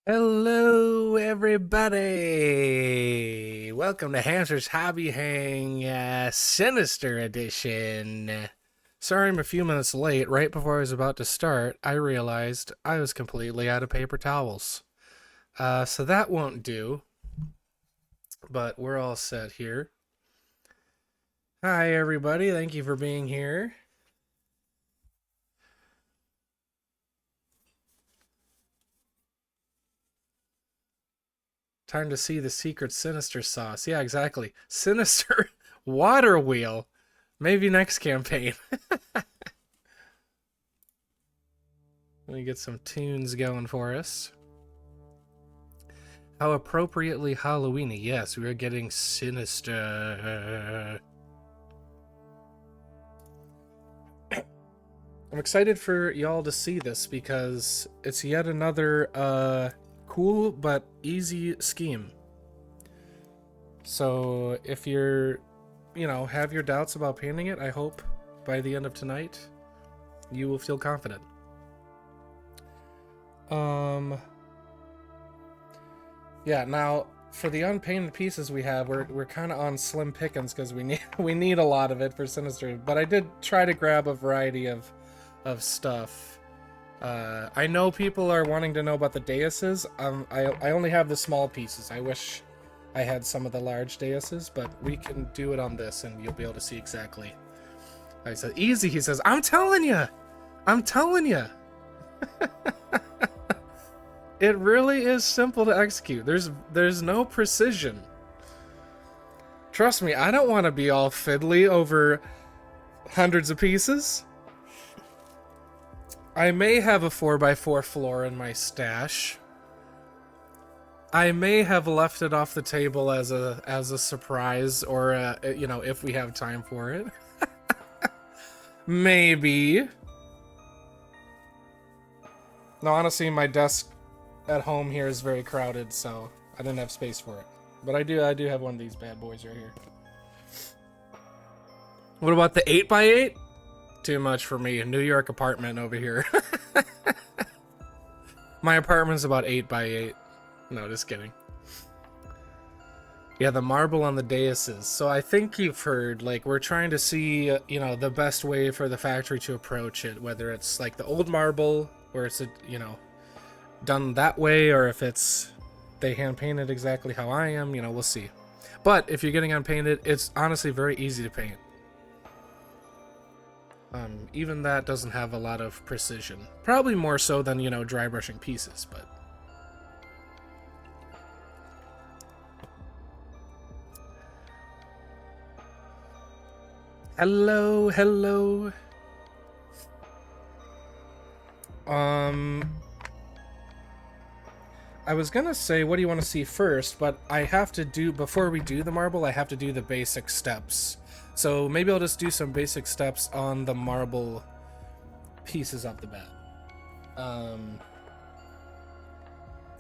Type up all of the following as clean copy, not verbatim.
Hello, everybody! Welcome to Hamster's Hobby Hang Sinister Edition. Sorry I'm a few minutes late. Right before I was about to start, I realized I was completely out of paper towels. So that won't do, but we're all set here. Hi, everybody. Thank you for being here. Time to see the secret Sinister sauce. Yeah, exactly. Sinister water wheel. Maybe next campaign. Let me get some tunes going for us. How appropriately Halloweeny. Yes, we are getting sinister. I'm excited for y'all to see this because it's yet another cool but easy scheme. So if you're, have your doubts about painting it, I hope by the end of tonight you will feel confident. Yeah, now for the unpainted pieces we have, we're kind of on slim pickings because we need a lot of it for Sinister. But I did try to grab a variety of stuff. I know people are wanting to know about the daises. I only have the small pieces. I wish I had some of the large daises, but we can do it on this, and you'll be able to see exactly. I said easy. He says, "I'm telling you, I'm telling you." It really is simple to execute. There's no precision. Trust me, I don't want to be all fiddly over hundreds of pieces. I may have a 4x4 floor in my stash. I may have left it off the table as a surprise, or if we have time for it. Maybe. No, honestly, my desk at home here is very crowded, so I didn't have space for it. But I do have one of these bad boys right here. What about the 8x8? Too much for me. A New York apartment over here. My apartment's about 8x8. No, just kidding. Yeah, the marble on the daises. So I think you've heard, like, we're trying to see, the best way for the factory to approach it, whether it's like the old marble, where it's, done that way, or if it's they hand painted exactly how I am, we'll see. But if you're getting unpainted, it's honestly very easy to paint. Even that doesn't have a lot of precision. Probably more so than, dry brushing pieces, but... Hello, hello. I was gonna say, what do you want to see first? But I have to do, before we do the marble, I have to do the basic steps. So maybe I'll just do some basic steps on the marble pieces off the bat.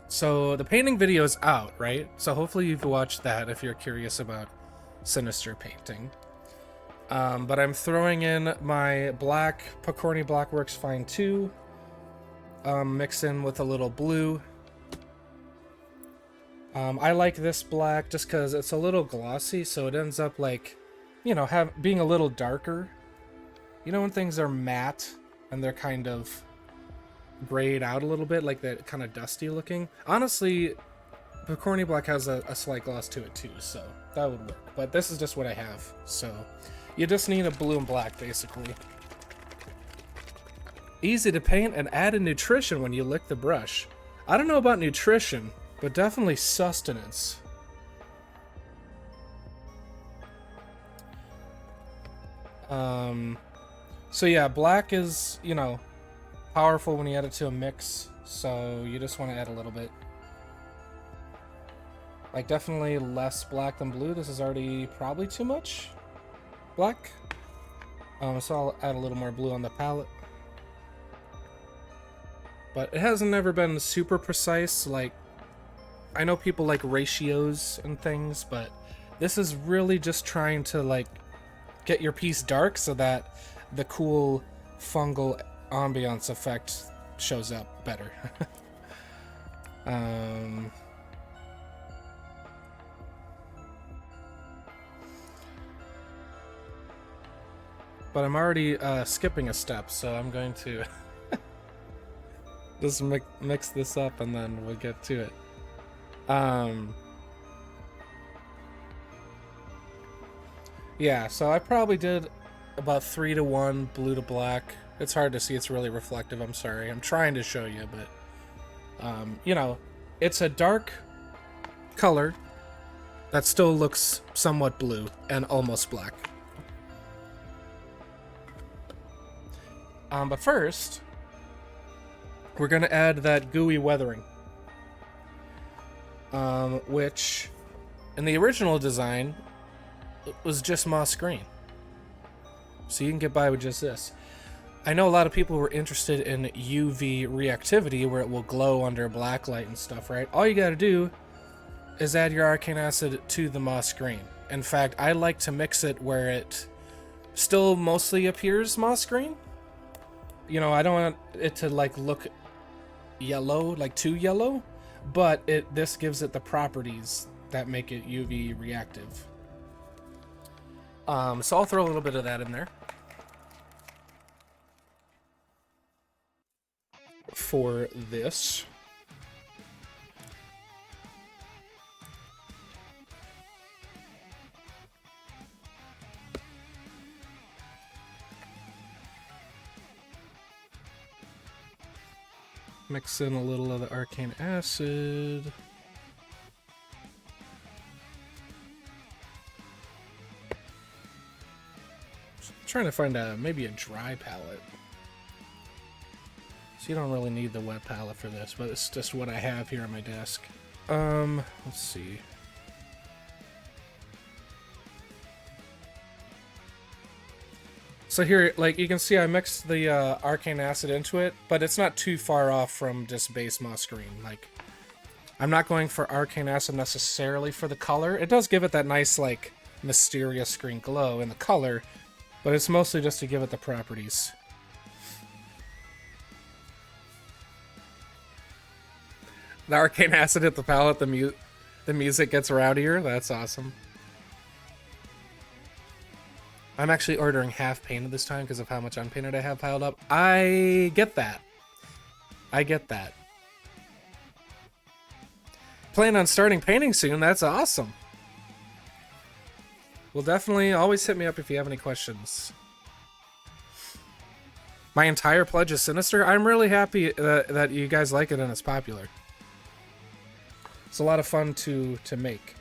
So the painting video is out, right? So hopefully you've watched that if you're curious about Sinister painting. But I'm throwing in my black Picorni Blockworks Fine 2, mix in with a little blue. I like this black just because it's a little glossy, so it ends up like, being a little darker. You know when things are matte and they're kind of grayed out a little bit, like that kind of dusty looking? Honestly, Picorni Black has a slight gloss to it too, so that would work. But this is just what I have, so you just need a blue and black, basically. Easy to paint and added nutrition when you lick the brush. I don't know about nutrition, but definitely sustenance. So yeah, black is, powerful when you add it to a mix, so you just want to add a little bit. Like, definitely less black than blue. This is already probably too much black. So I'll add a little more blue on the palette. But it hasn't never been super precise. Like, I know people like ratios and things, but this is really just trying to, like, get your piece dark so that the cool fungal ambiance effect shows up better. Um, but I'm already skipping a step, so I'm going to just mix this up and then we'll get to it. Yeah, so I probably did about 3 to 1 blue to black. It's hard to see, it's really reflective, I'm sorry. I'm trying to show you, but you know, it's a dark color that still looks somewhat blue and almost black. But first, we're gonna add that gooey weathering, which in the original design was just moss green. So you can get by with just this. I know a lot of people were interested in UV reactivity where it will glow under black light and stuff, right? All you gotta do is add your arcane acid to the moss green. In fact, I like to mix it where it still mostly appears moss green. You know, I don't want it to like look yellow, like too yellow, but this gives it the properties that make it UV reactive. So I'll throw a little bit of that in there. For this. Mix in a little of the arcane acid. Trying to find maybe a dry palette. So you don't really need the wet palette for this, but it's just what I have here on my desk. Let's see. So here, like, you can see I mixed the arcane acid into it, but it's not too far off from just base moss green. Like, I'm not going for arcane acid necessarily for the color. It does give it that nice, like, mysterious green glow in the color, but it's mostly just to give it the properties. The arcane acid hit the palette, the music gets rowdier. That's awesome. I'm actually ordering half painted this time because of how much unpainted I have piled up. I get that. I get that. Plan on starting painting soon. That's awesome. Well, definitely always hit me up if you have any questions. My entire pledge is Sinister. I'm really happy that you guys like it and it's popular. It's a lot of fun to make.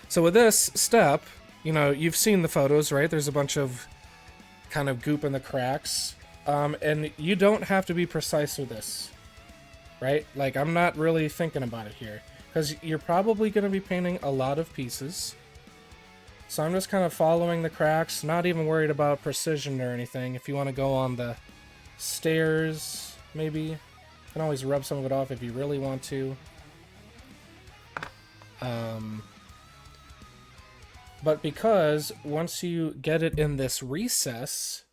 So with this step, you know, you've seen the photos, right? There's a bunch of kind of goop in the cracks. And you don't have to be precise with this, right? Like, I'm not really thinking about it here, because you're probably going to be painting a lot of pieces. So I'm just kind of following the cracks, not even worried about precision or anything. If you want to go on the stairs, maybe, you can always rub some of it off if you really want to. But because once you get it in this recess,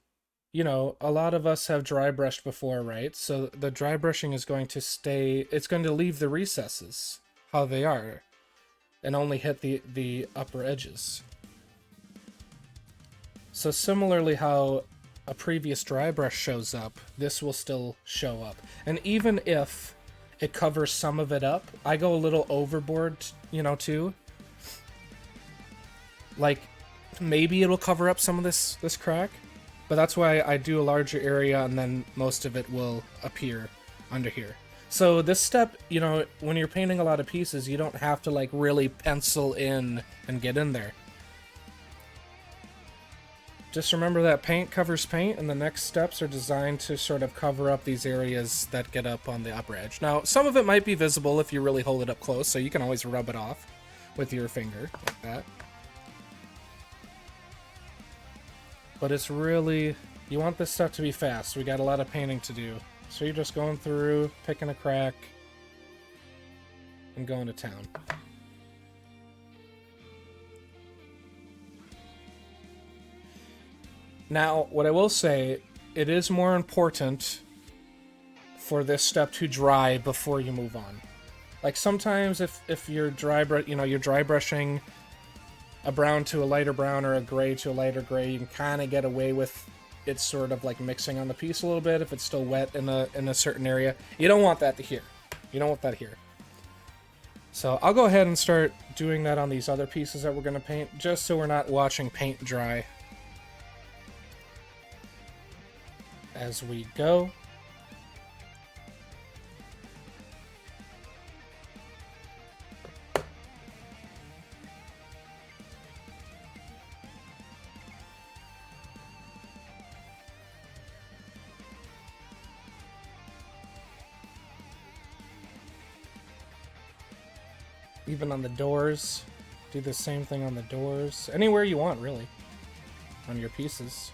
you know, a lot of us have dry brushed before, right? So the dry brushing is going to stay, it's going to leave the recesses how they are and only hit the upper edges. So similarly how a previous dry brush shows up, this will still show up. And even if it covers some of it up, I go a little overboard, you know, too. Like, maybe it'll cover up some of this crack, but that's why I do a larger area and then most of it will appear under here. So this step, you know, when you're painting a lot of pieces, you don't have to like really pencil in and get in there. Just remember that paint covers paint, and the next steps are designed to sort of cover up these areas that get up on the upper edge. Now, some of it might be visible if you really hold it up close, so you can always rub it off with your finger, like that. But it's really, you want this stuff to be fast. We got a lot of painting to do. So you're just going through, picking a crack, and going to town. Now, what I will say, it is more important for this step to dry before you move on. Like sometimes if you're you're dry brushing a brown to a lighter brown or a gray to a lighter gray, you can kind of get away with it sort of like mixing on the piece a little bit if it's still wet in a certain area. You don't want that here. You don't want that here. So I'll go ahead and start doing that on these other pieces that we're going to paint, just so we're not watching paint dry as we go. Even on the doors, do the same thing on the doors. Anywhere you want, really, on your pieces.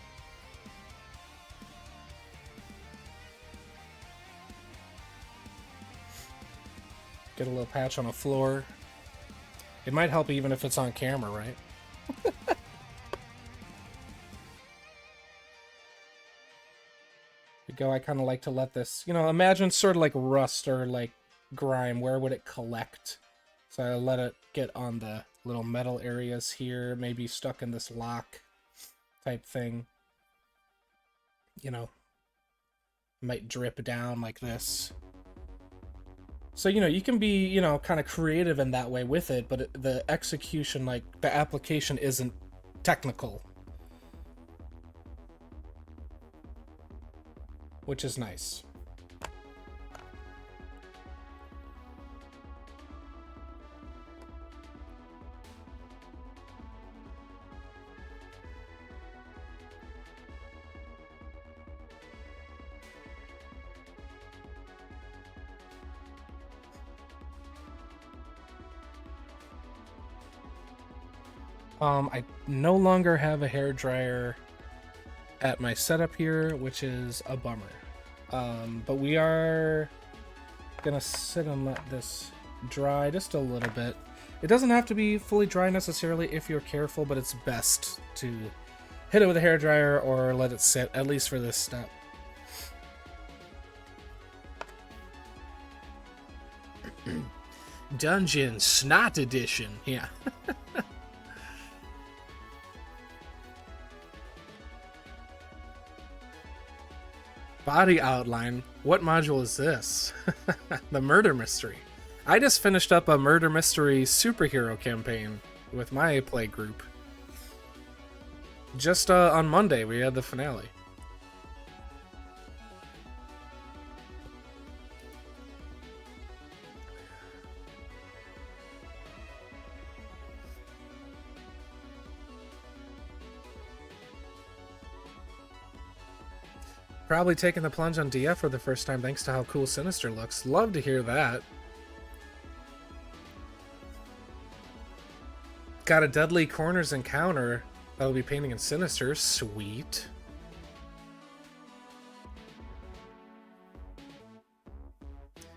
Get a little patch on a floor. It might help even if it's on camera, right? I kind of like to let this, imagine sort of like rust or like grime. Where would it collect? So I let it get on the little metal areas here, maybe stuck in this lock type thing. Might drip down like this. So, you can be, kind of creative in that way with it, but the execution, like the application isn't technical. Which is nice. I no longer have a hairdryer at my setup here, which is a bummer. But we are gonna sit and let this dry just a little bit. It doesn't have to be fully dry necessarily if you're careful, but it's best to hit it with a hairdryer or let it sit, at least for this step. Dungeon Snot Edition, yeah. Body outline. What module is this? The murder mystery. I just finished up a murder mystery superhero campaign with my play group. Just on Monday we had the finale. Probably taking the plunge on DF for the first time thanks to how cool Sinister looks. Love to hear that. Got a Deadly Corners encounter that will be painting in Sinister. Sweet.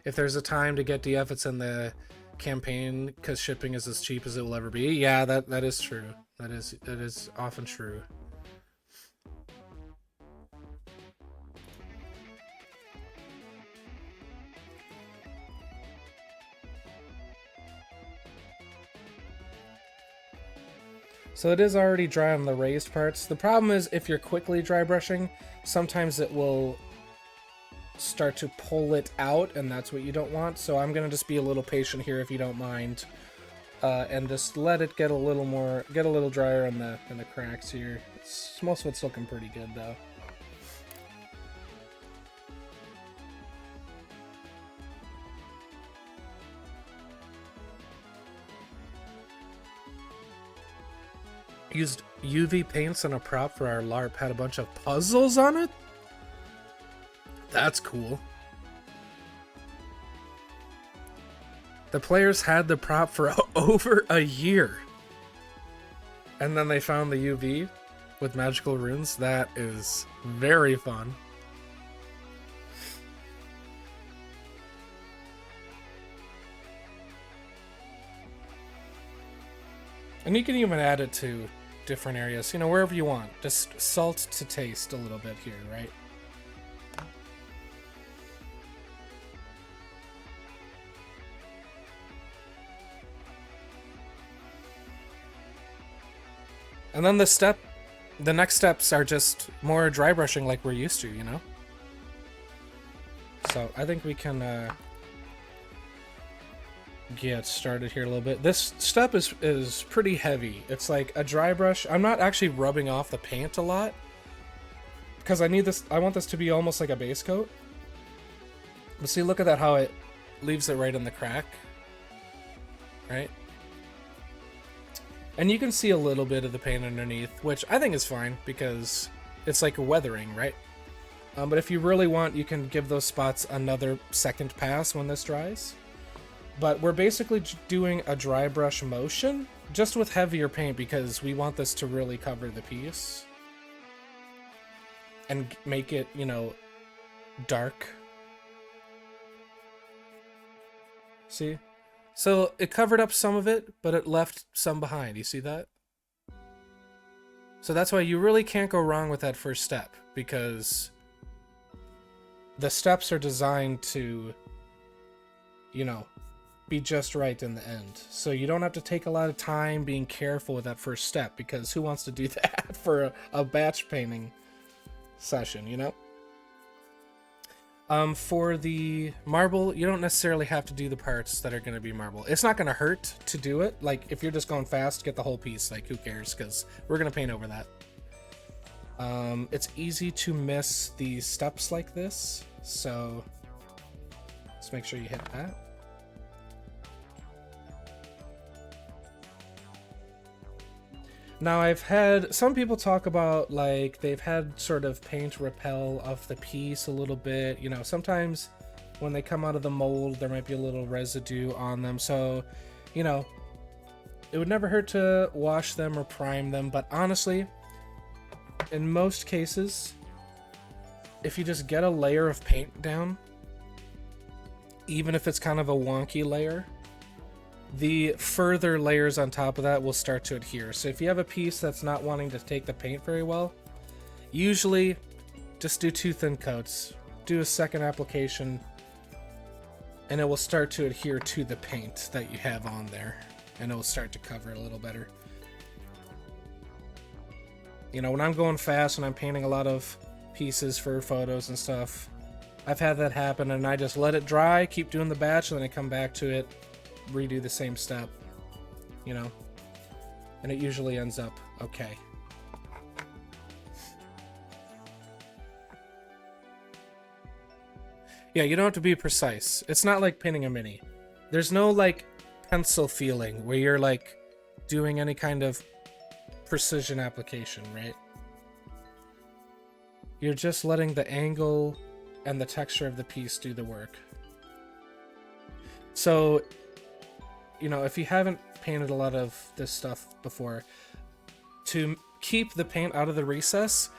If there's a time to get DF, it's in the campaign because shipping is as cheap as it will ever be. Yeah, that is true. That is often true. So it is already dry on the raised parts. The problem is if you're quickly dry brushing, sometimes it will start to pull it out, and that's what you don't want. So I'm gonna just be a little patient here if you don't mind, and just let it get a little drier in the cracks here. Most of it's looking pretty good though. Used UV paints on a prop for our LARP. Had a bunch of puzzles on it? That's cool. The players had the prop for over a year. And then they found the UV with magical runes. That is very fun. And you can even add it to different areas, wherever you want. Just salt to taste a little bit here, right? And then the next steps are just more dry brushing like we're used to, you know? So I think we can get started here a little bit. This step is pretty heavy. It's like a dry brush. I'm not actually rubbing off the paint a lot because I want this to be almost like a base coat. But see, look at that, how it leaves it right in the crack, right? And you can see a little bit of the paint underneath, which I think is fine because it's like a weathering, right? But if you really want, you can give those spots another second pass when this dries. But we're basically doing a dry brush motion, just with heavier paint, because we want this to really cover the piece. And make it, you know, dark. See? So it covered up some of it, but it left some behind. You see that? So that's why you really can't go wrong with that first step, because the steps are designed to, you know, be just right in the end. So you don't have to take a lot of time being careful with that first step, because who wants to do that for a batch painting session, you know? For the marble, you don't necessarily have to do the parts that are going to be marble. It's not going to hurt to do it. Like, if you're just going fast, get the whole piece. Like, who cares? Because we're going to paint over that. It's easy to miss these steps like this, so let's make sure you hit that. Now, I've had some people talk about, like, they've had sort of paint repel off the piece a little bit. You know, sometimes when they come out of the mold, there might be a little residue on them. So, you know, it would never hurt to wash them or prime them. But honestly, in most cases, if you just get a layer of paint down, even if it's kind of a wonky layer, the further layers on top of that will start to adhere. So if you have a piece that's not wanting to take the paint very well, usually just do 2 thin coats, do a second application, and it will start to adhere to the paint that you have on there, and it will start to cover it a little better. You know, when I'm going fast and I'm painting a lot of pieces for photos and stuff, I've had that happen, and I just let it dry, keep doing the batch, and then I come back to it, redo the same step, you know, and it usually ends up okay. Yeah, you don't have to be precise. It's not like painting a mini. There's no like pencil feeling where you're like doing any kind of precision application, right? You're just letting the angle and the texture of the piece do the work. So, you know, if you haven't painted a lot of this stuff before, to keep the paint out of the recess,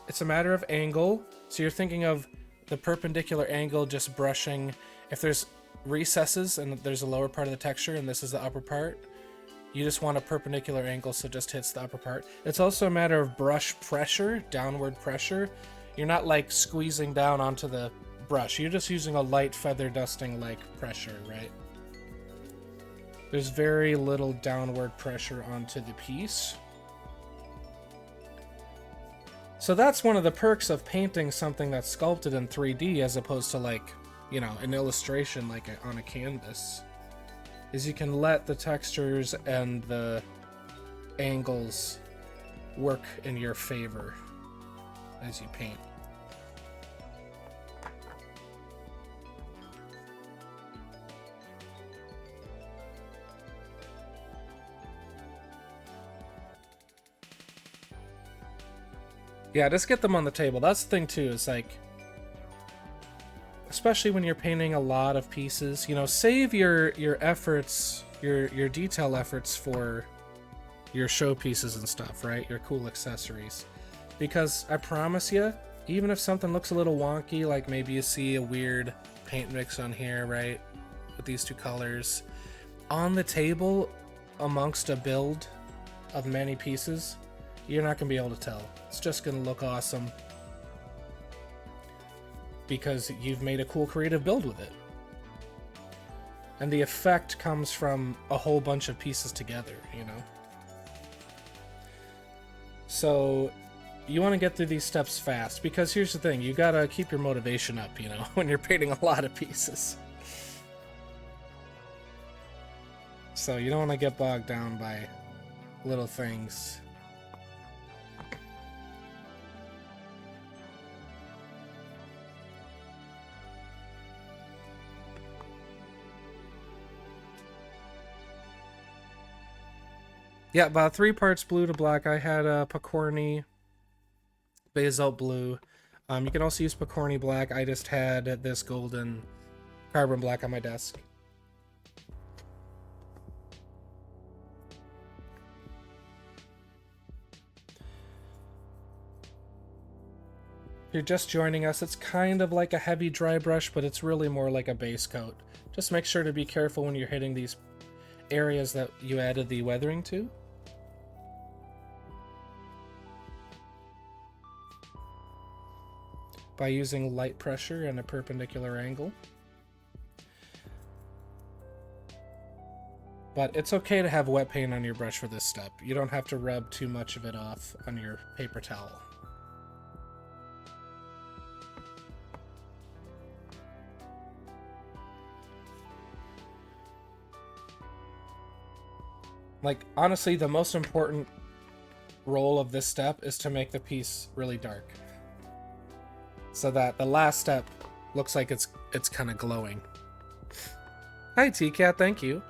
it's a matter of angle. So you're thinking of the perpendicular angle, just brushing. If there's recesses and there's a lower part of the texture and this is the upper part, you just want a perpendicular angle, so it just hits the upper part. It's also a matter of brush pressure, downward pressure. You're not like squeezing down onto the brush. You're just using a light feather dusting like pressure, right? There's very little downward pressure onto the piece. So that's one of the perks of painting something that's sculpted in 3D as opposed to, like, you know, an illustration like on a canvas, is you can let the textures and the angles work in your favor as you paint. Yeah, just get them on the table. That's the thing too, is like, especially when you're painting a lot of pieces, you know, save your efforts, your detail efforts for your showpieces and stuff, right? Your cool accessories. Because I promise you, even if something looks a little wonky, like maybe you see a weird paint mix on here, right? With these 2 colors. On the table, amongst a build of many pieces, you're not going to be able to tell. It's just going to look awesome because you've made a cool creative build with it. And the effect comes from a whole bunch of pieces together, you know? So you want to get through these steps fast, because here's the thing, you gotta keep your motivation up, you know, when you're painting a lot of pieces. So you don't want to get bogged down by little things. Yeah, about 3 parts blue to black. I had a Picorni basalt blue. You can also use Picorni black. I just had this golden carbon black on my desk. If you're just joining us, it's kind of like a heavy dry brush, but it's really more like a base coat. Just make sure to be careful when you're hitting these areas that you added the weathering to. By using light pressure and a perpendicular angle. But it's okay to have wet paint on your brush for this step. You don't have to rub too much of it off on your paper towel. Like, honestly, the most important role of this step is to make the piece really dark, so that the last step looks like it's kind of glowing. Hi, T-Cat, thank you.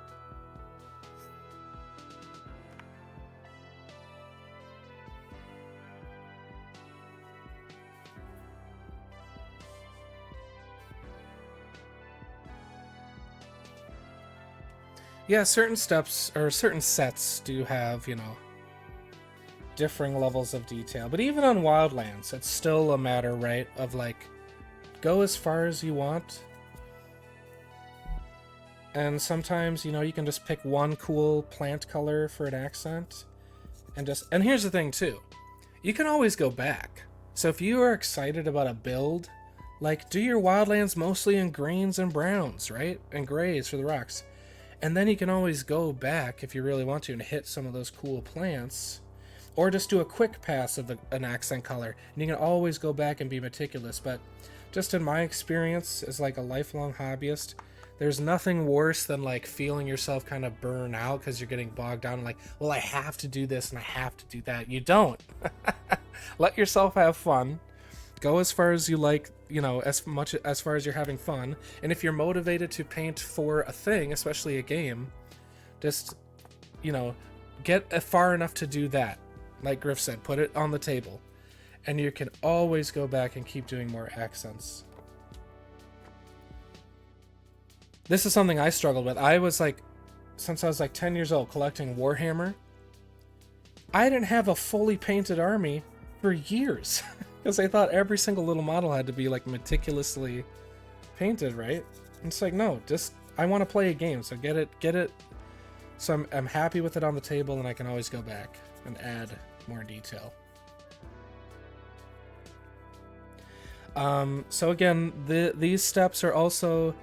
Yeah, certain steps, or certain sets do have, you know, differing levels of detail. But even on Wildlands, it's still a matter, right, of like, go as far as you want. And sometimes, you know, you can just pick one cool plant color for an accent. And here's the thing too, you can always go back. So if you are excited about a build, like, do your Wildlands mostly in greens and browns, right? And grays for the rocks. And then you can always go back if you really want to and hit some of those cool plants. Or just do a quick pass of an accent color. And you can always go back and be meticulous. But just in my experience as like a lifelong hobbyist, there's nothing worse than like feeling yourself kind of burn out because you're getting bogged down. Like, well, I have to do this and I have to do that. You don't. Let yourself have fun. Go as far as you like, you know, as far as you're having fun. And if you're motivated to paint for a thing, especially a game, just, you know, get far enough to do that. Like Griff said, put it on the table. And you can always go back and keep doing more accents. This is something I struggled with. I was like, since I was like 10 years old, collecting Warhammer. I didn't have a fully painted army for years. Because I thought every single little model had to be like meticulously painted, right? And it's like, no, just, I want to play a game, so get it. So I'm happy with it on the table, and I can always go back and add more detail. So again, these steps are also,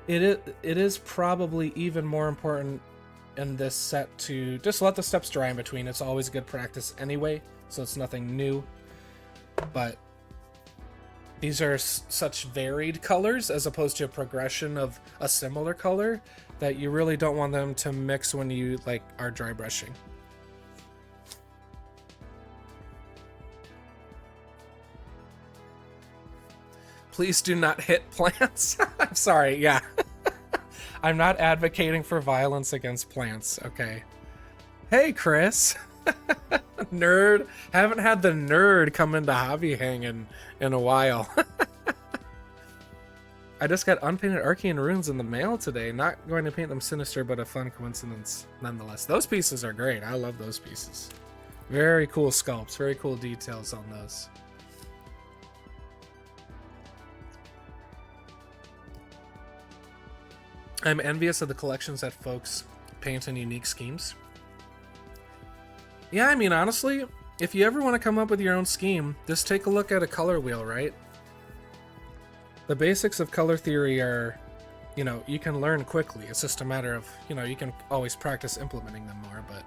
it is probably even more important in this set to just let the steps dry in between. It's always good practice anyway, so it's nothing new. But these are such varied colors as opposed to a progression of a similar color that you really don't want them to mix when you like are dry brushing. Please do not hit plants. I'm sorry, yeah. I'm not advocating for violence against plants, okay? Hey, Chris. Nerd. Haven't had the nerd come into hobby hanging in a while. I just got unpainted Arcane runes in the mail today. Not going to paint them Sinister, but a fun coincidence nonetheless. Those pieces are great. I love those pieces. Very cool sculpts. Very cool details on those. I'm envious of the collections that folks paint in unique schemes. Yeah, I mean, honestly, if you ever want to come up with your own scheme, just take a look at a color wheel, right? The basics of color theory are, you know, you can learn quickly. It's just a matter of, you know, you can always practice implementing them more, but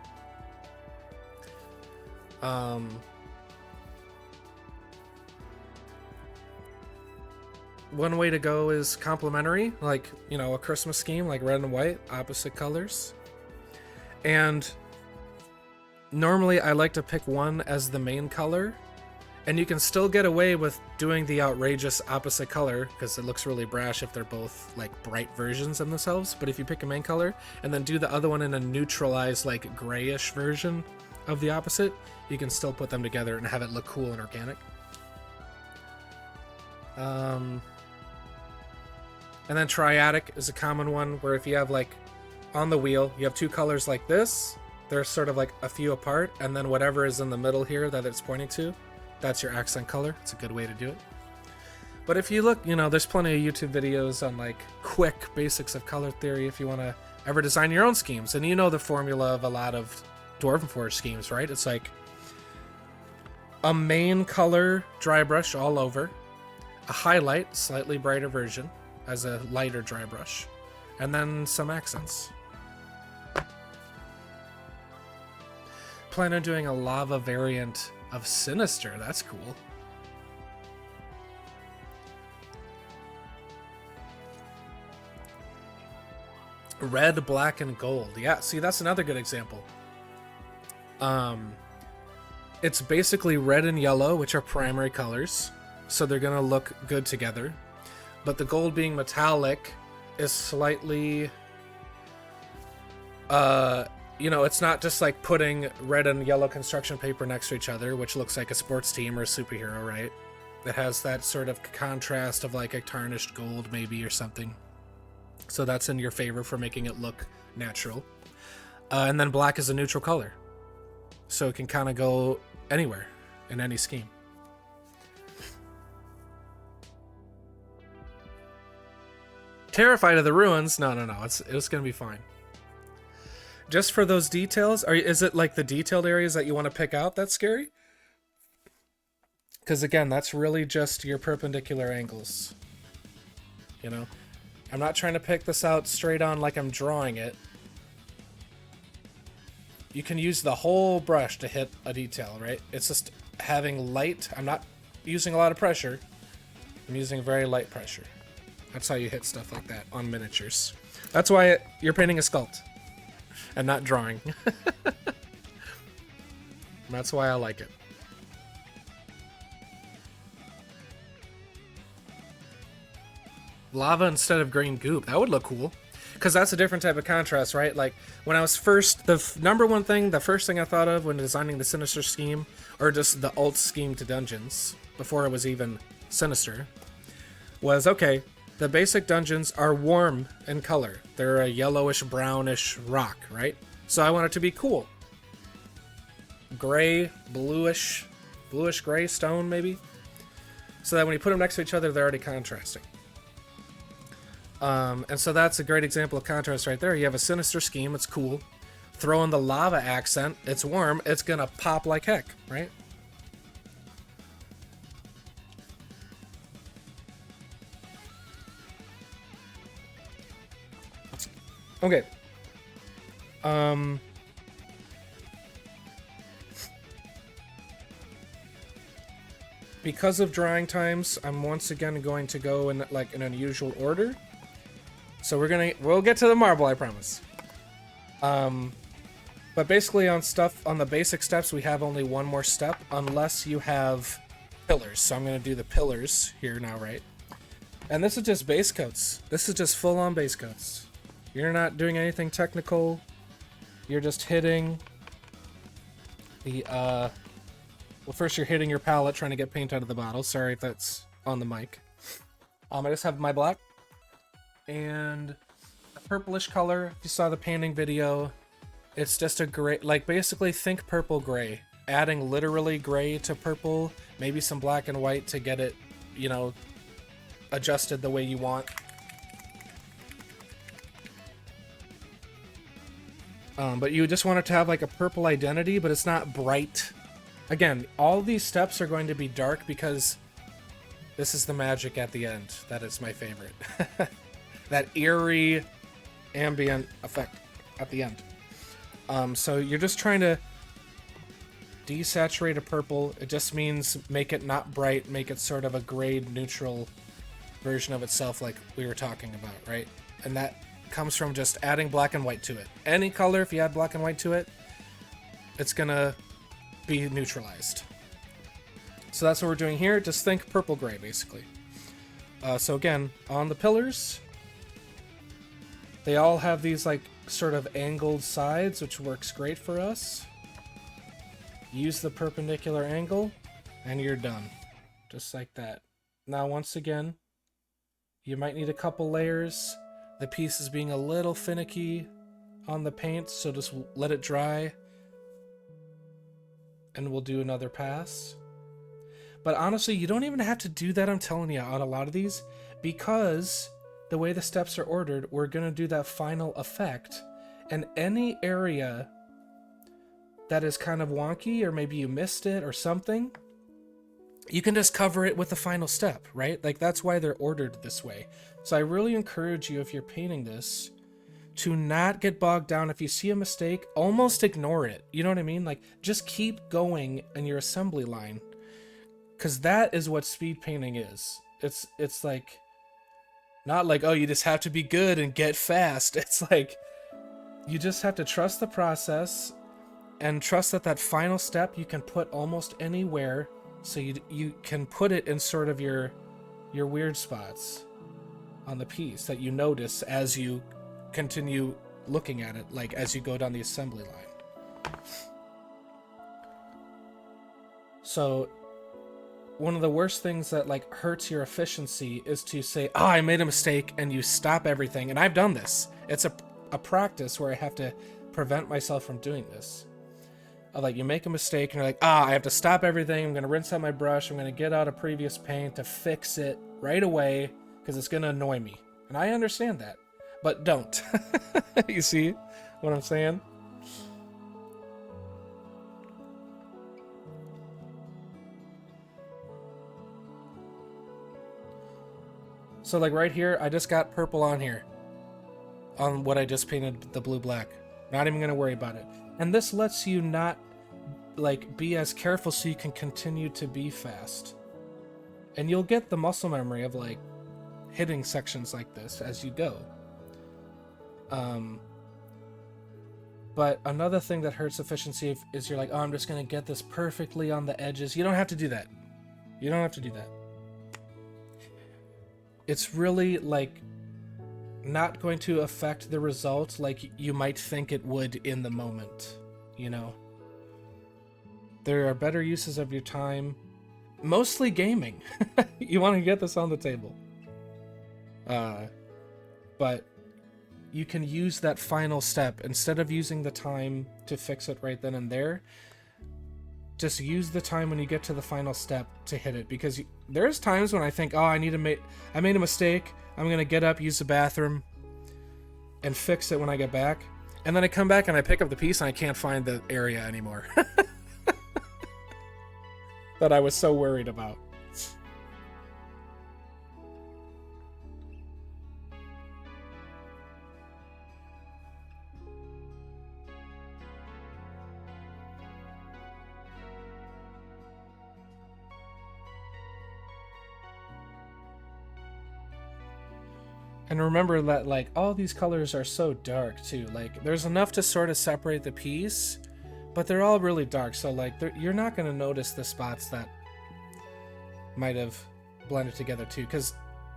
one way to go is complementary, like, you know, a Christmas scheme, like red and white, opposite colors. And normally I like to pick one as the main color, and you can still get away with doing the outrageous opposite color because it looks really brash if they're both like bright versions of themselves. But if you pick a main color and then do the other one in a neutralized, like grayish version of the opposite, you can still put them together and have it look cool and organic. And then triadic is a common one where if you have like on the wheel, you have two colors like this, they're sort of like a few apart, and then whatever is in the middle here that it's pointing to, that's your accent color. It's a good way to do it. But if you look, you know, there's plenty of YouTube videos on like quick basics of color theory if you want to ever design your own schemes. And you know the formula of a lot of Dwarven Forge schemes, right? It's like a main color dry brush all over, a highlight, slightly brighter version as a lighter dry brush, and then some accents. Plan on doing a lava variant of Sinister. That's cool. Red, black, and gold. Yeah, see, that's another good example. It's basically red and yellow, which are primary colors, so they're gonna look good together. But the gold being metallic is slightly, you know, it's not just like putting red and yellow construction paper next to each other, which looks like a sports team or a superhero, right? It has that sort of contrast of like a tarnished gold maybe or something. So that's in your favor for making it look natural. And then black is a neutral color, so it can kind of go anywhere in any scheme. Terrified of the ruins? No, it's gonna be fine. Just for those details, is it like the detailed areas that you want to pick out that's scary? Because again, that's really just your perpendicular angles. You know, I'm not trying to pick this out straight on like I'm drawing it. You can use the whole brush to hit a detail, right? It's just having light. I'm not using a lot of pressure. I'm using very light pressure. That's how you hit stuff like that on miniatures. That's why you're painting a sculpt and not drawing. That's why I like it. Lava instead of green goop. That would look cool. Because that's a different type of contrast, right? Like, when I was first, the first thing I thought of when designing the Sinister scheme, or just the alt scheme to dungeons, before it was even Sinister, was, okay, the basic dungeons are warm in color. They're a yellowish, brownish rock, right? So I want it to be cool. Gray, bluish gray stone, maybe? So that when you put them next to each other, they're already contrasting. And so that's a great example of contrast right there. You have a Sinister scheme, it's cool. Throw in the lava accent, it's warm, it's gonna pop like heck, right? Okay. Because of drying times, I'm once again going to go in like an unusual order. So we'll get to the marble, I promise. But basically on the basic steps, we have only one more step unless you have pillars. So I'm going to do the pillars here now, right? And this is just base coats. This is just full-on base coats. You're not doing anything technical. You're just hitting the, well, first you're hitting your palette trying to get paint out of the bottle. Sorry if that's on the mic. I just have my black and a purplish color. If you saw the painting video, it's just a gray, like basically think purple gray, adding literally gray to purple, maybe some black and white to get it, you know, adjusted the way you want. But you just want it to have like a purple identity, but it's not bright. Again, all these steps are going to be dark because this is the magic at the end. That is my favorite. That eerie ambient effect at the end. So you're just trying to desaturate a purple. It just means make it not bright, make it sort of a grade neutral version of itself like we were talking about, right? And that comes from just adding black and white to it. Any color, if you add black and white to it, it's gonna be neutralized. So that's what we're doing here. Just think purple gray, basically. So again, on the pillars, they all have these like sort of angled sides, which works great for us. Use the perpendicular angle, and you're done. Just like that. Now, once again, you might need a couple layers. The piece is being a little finicky on the paint, so just let it dry, and we'll do another pass. But honestly, you don't even have to do that, I'm telling you, on a lot of these, because the way the steps are ordered, we're going to do that final effect, and any area that is kind of wonky, or maybe you missed it or something, you can just cover it with the final step, right? Like, that's why they're ordered this way. So I really encourage you, if you're painting this, to not get bogged down. If you see a mistake, almost ignore it. You know what I mean? Like, just keep going in your assembly line. Because that is what speed painting is. It's like, not like, oh, you just have to be good and get fast. It's like, you just have to trust the process and trust that that final step you can put almost anywhere, so you can put it in sort of your weird spots on the piece that you notice as you continue looking at it, like as you go down the assembly line. So one of the worst things that like hurts your efficiency is to say, oh, I made a mistake, and you stop everything. And I've done this. It's a practice where I have to prevent myself from doing this. Like, you make a mistake and you're like, I have to stop everything. I'm going to rinse out my brush. I'm going to get out a previous paint to fix it right away because it's going to annoy me. And I understand that, but don't. You see what I'm saying? So like right here, I just got purple on here on what I just painted the blue black. Not even going to worry about it. And this lets you not like be as careful so you can continue to be fast. And you'll get the muscle memory of like hitting sections like this as you go. But another thing that hurts efficiency is you're like, oh, I'm just going to get this perfectly on the edges. You don't have to do that. You don't have to do that. It's really like not going to affect the result like you might think it would in the moment, you know? There are better uses of your time, mostly gaming. You want to get this on the table. But you can use that final step instead of using the time to fix it right then and there. Just use the time when you get to the final step to hit it, because there's times when I think, oh, I made a mistake. I'm going to get up, use the bathroom, and fix it when I get back. And then I come back and I pick up the piece and I can't find the area anymore. That I was so worried about. And remember that, like, all these colors are so dark, too. Like, there's enough to sort of separate the piece, but they're all really dark. So, like, you're not going to notice the spots that might have blended together, too. Because,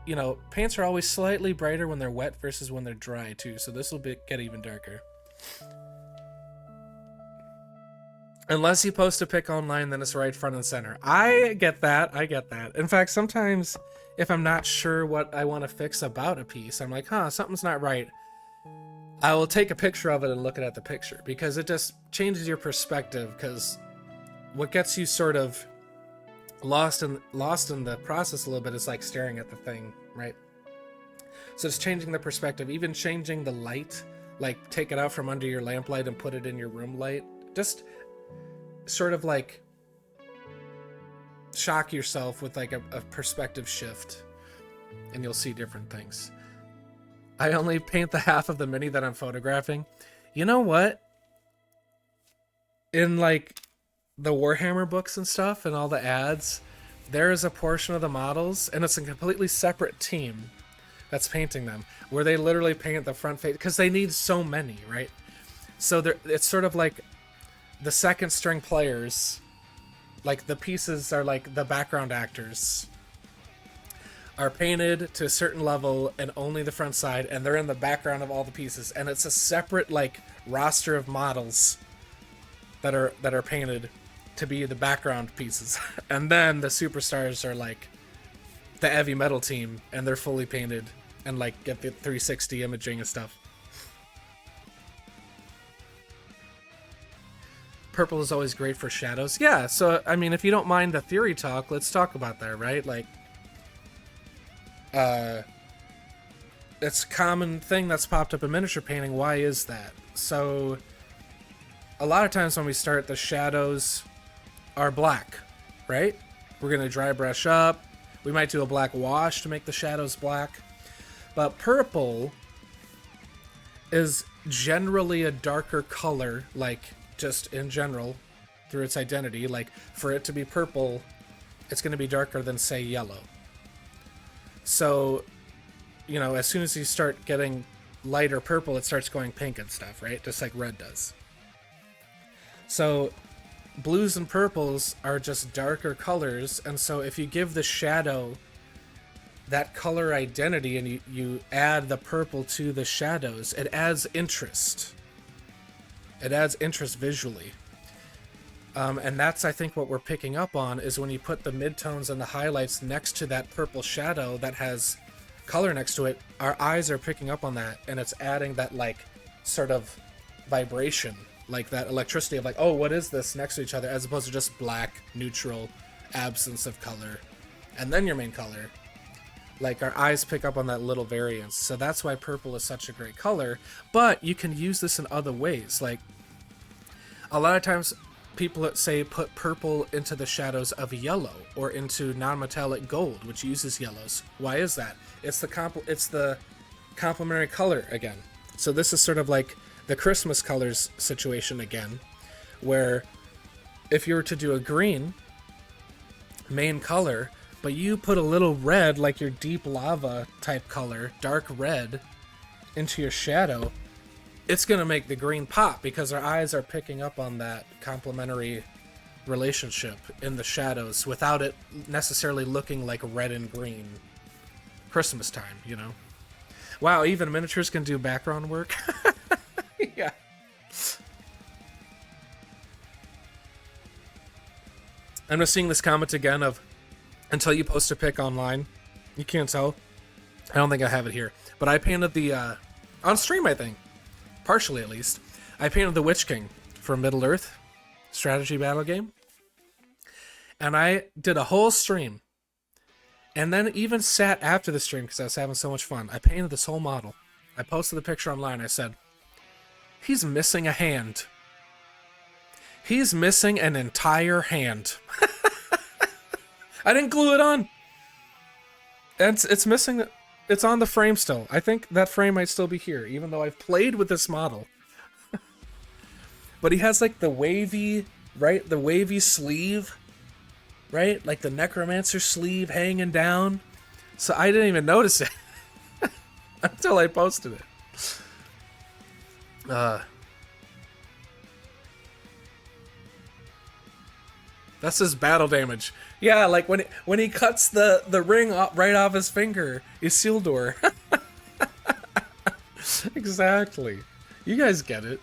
you know, paints are always slightly brighter when they're wet versus when they're dry, too. So this will get even darker. Unless you post a pic online, then it's right front and center. I get that. In fact, sometimes if I'm not sure what I want to fix about a piece, I'm like, something's not right. I will take a picture of it and look at the picture, because it just changes your perspective. Because what gets you sort of lost in the process a little bit is like staring at the thing, right? So it's changing the perspective, even changing the light, like take it out from under your lamplight and put it in your room light. Just sort of like shock yourself with like a perspective shift, and you'll see different things. I only paint the half of the mini that I'm photographing. You know what? In like the Warhammer books and stuff and all the ads, there is a portion of the models, and it's a completely separate team that's painting them, where they literally paint the front face because they need so many, right? So it's sort of like the second string players, like the pieces are like the background actors, are painted to a certain level and only the front side, and they're in the background of all the pieces, and it's a separate like roster of models that are painted to be the background pieces. And then the superstars are like the heavy metal team, and they're fully painted and like get the 360 imaging and stuff. Purple is always great for shadows. Yeah, so I mean, if you don't mind the theory talk, let's talk about that, right? Like, it's a common thing that's popped up in miniature painting. Why is that? So a lot of times when we start, the shadows are black, right? We're gonna dry brush up. We might do a black wash to make the shadows black. But purple is generally a darker color, like just in general, through its identity. Like, for it to be purple, it's gonna be darker than, say, yellow. So, you know, as soon as you start getting lighter purple, it starts going pink and stuff, right? Just like red does. So blues and purples are just darker colors, and so if you give the shadow that color identity and you add the purple to the shadows, it adds interest. It adds interest visually. And that's, I think, what we're picking up on, is when you put the midtones and the highlights next to that purple shadow that has color next to it, our eyes are picking up on that, and it's adding that, like, sort of vibration, like that electricity of, like, oh, what is this next to each other, as opposed to just black, neutral, absence of color, and then your main color. Like, our eyes pick up on that little variance. So that's why purple is such a great color. But you can use this in other ways. Like, a lot of times people say put purple into the shadows of yellow or into non-metallic gold, which uses yellows. Why is that? It's the complementary color again. So this is sort of like the Christmas colors situation again, where if you were to do a green main color, but you put a little red, like your deep lava type color, dark red, into your shadow, it's going to make the green pop, because our eyes are picking up on that complementary relationship in the shadows without it necessarily looking like red and green Christmas time, you know? Wow, even miniatures can do background work? Yeah. I'm just seeing this comment again of, until you post a pic online, you can't tell. I don't think I have it here, but I painted the, on stream, I think. Partially, at least. I painted the Witch King for Middle-earth strategy battle game. And I did a whole stream. And then even sat after the stream, because I was having so much fun. I painted this whole model. I posted the picture online. I said, he's missing a hand. He's missing an entire hand. I didn't glue it on. It's missing. It's on the frame still. I think that frame might still be here, even though I've played with this model. But he has like the wavy, right? The wavy sleeve, right? Like the necromancer sleeve hanging down. So I didn't even notice it until I posted it. That's his battle damage. Yeah, like when he cuts the ring right off his finger, Isildur. Exactly. You guys get it.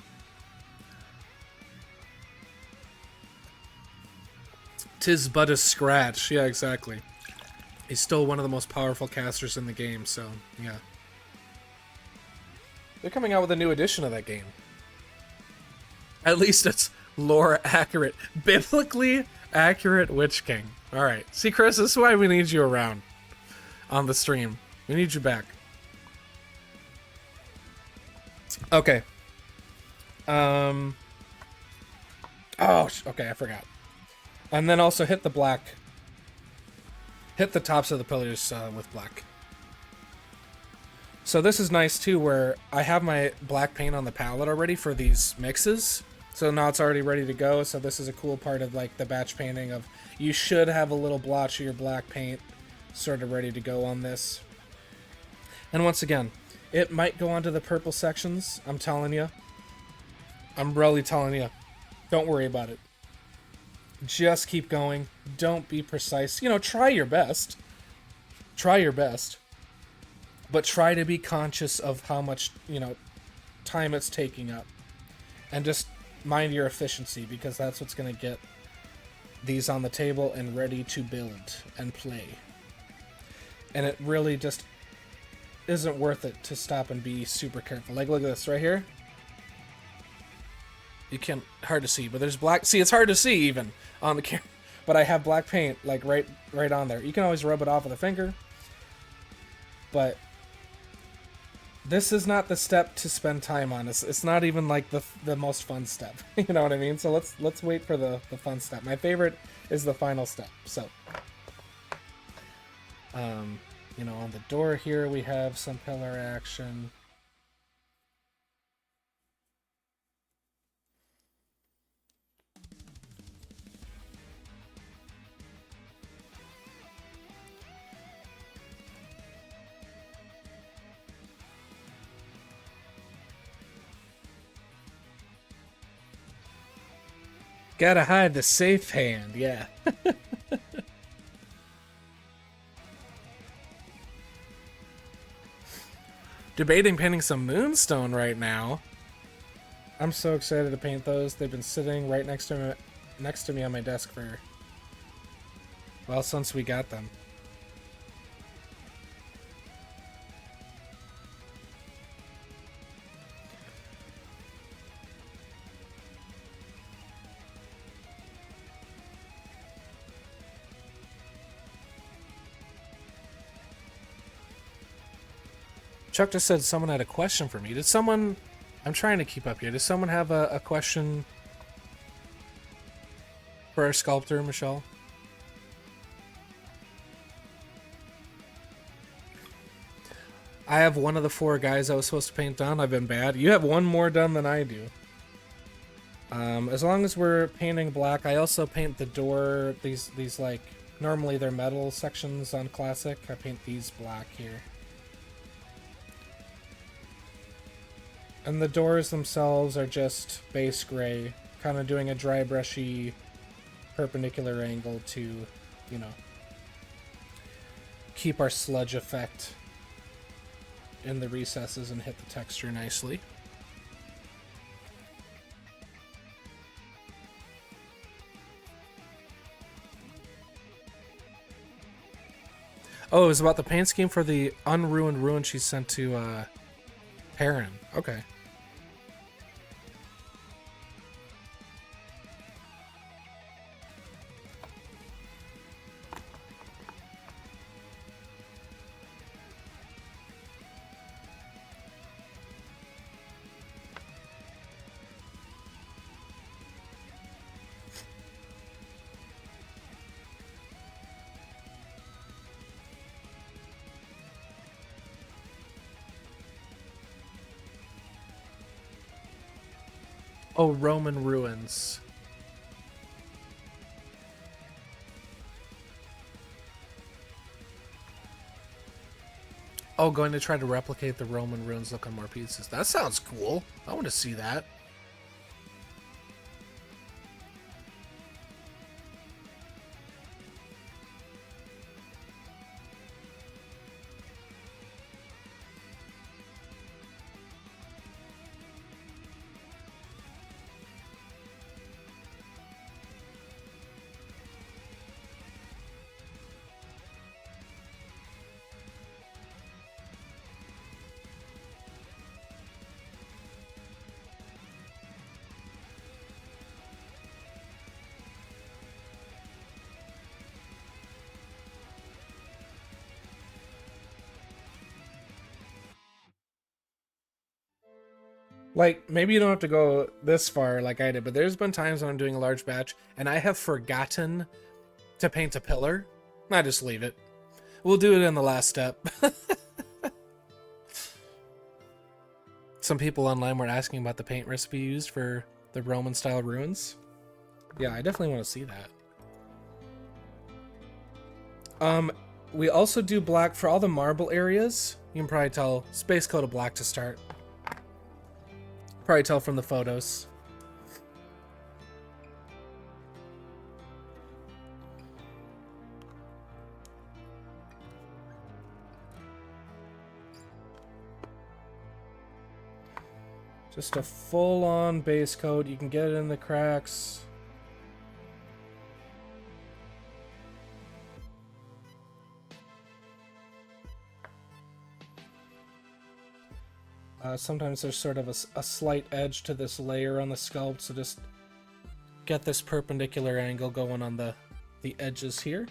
Tis but a scratch. Yeah, exactly. He's still one of the most powerful casters in the game, so yeah. They're coming out with a new edition of that game. At least it's lore accurate. Biblically accurate Witch King. Alright. See, Chris, this is why we need you around on the stream. We need you back. Okay. Oh, okay, I forgot. And then also hit the black. Hit the tops of the pillars with black. So this is nice too, where I have my black paint on the palette already for these mixes. So now it's already ready to go. So this is a cool part of like the batch painting of you should have a little blotch of your black paint sort of ready to go on this. And once again, it might go onto the purple sections. I'm telling you. I'm really telling you. Don't worry about it. Just keep going. Don't be precise. You know, try your best. Try your best. But try to be conscious of how much, you know, time it's taking up. And just mind your efficiency, because that's what's going to get these on the table and ready to build and play. And it really just isn't worth it to stop and be super careful. Like, look at this right here. You can't, hard to see, but there's black. See, it's hard to see even on the camera, but I have black paint like right on there. You can always rub it off with a finger, but this is not the step to spend time on. It's not even like the most fun step. You know what I mean? So let's wait for the fun step. My favorite is the final step. So, you know, on the door here we have some pillar action. Gotta hide the safe hand, yeah. Debating painting some moonstone right now. I'm so excited to paint those. They've been sitting right next to me on my desk for, well, since we got them. Chuck just said someone had a question for me. Did someone... I'm trying to keep up here. Does someone have a question for our sculptor, Michelle? I have one of the 4 guys I was supposed to paint done. I've been bad. You have one more done than I do. As long as we're painting black, I also paint the door. These like... Normally they're metal sections on Classic. I paint these black here. And the doors themselves are just base gray, kind of doing a dry brushy perpendicular angle to, you know, keep our sludge effect in the recesses and hit the texture nicely. Oh, it was about the paint scheme for the unruined ruin she sent to Perrin. Okay. Oh, Roman ruins. Oh, going to try to replicate the Roman ruins, look on more pieces. That sounds cool. I want to see that. Like, maybe you don't have to go this far like I did, but there's been times when I'm doing a large batch and I have forgotten to paint a pillar. I just leave it. We'll do it in the last step. Some people online were asking about the paint recipe used for The Roman style ruins. Yeah, I definitely want to see that. We also do black for all the marble areas. You can probably tell, space coat of black to start. Probably tell from the photos. Just a full-on base coat. You can get it in the cracks. Sometimes there's sort of a slight edge to this layer on the sculpt, so just get this perpendicular angle going on the edges here.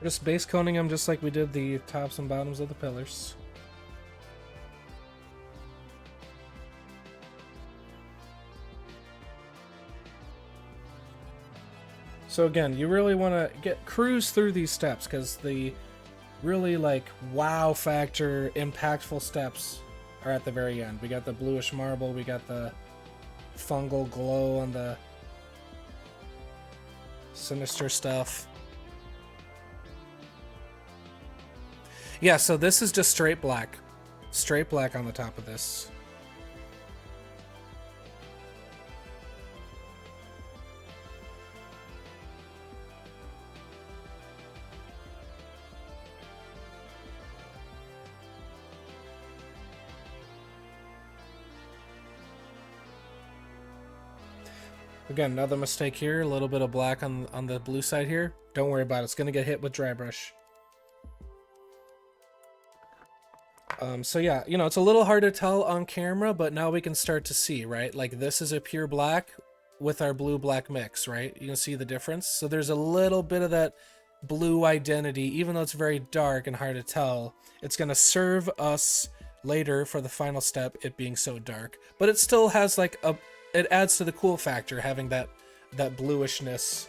We're just base coating them just like we did the tops and bottoms of the pillars. So again, you really want to cruise through these steps because the really like wow factor, impactful steps are at the very end. We got the bluish marble, we got the fungal glow on the Sinister stuff. Yeah, so this is just straight black. Straight black on the top of this. Again, another mistake here. A little bit of black on the blue side here. Don't worry about it. It's going to get hit with dry brush. So yeah, you know, it's a little hard to tell on camera, but now we can start to see, right? Like this is a pure black with our blue-black mix, right? You can see the difference. So there's a little bit of that blue identity, even though it's very dark and hard to tell. It's going to serve us later for the final step, it being so dark. But it still has like it adds to the cool factor, having that bluishness.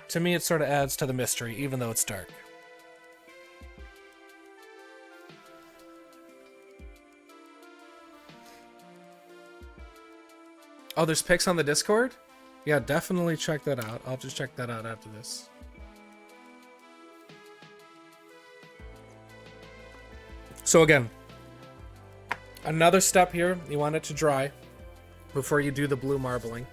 To me, it sort of adds to the mystery, even though it's dark. Oh, there's pics on the Discord? Yeah, definitely check that out. I'll just check that out after this. So again, another step here, you want it to dry before you do the blue marbling.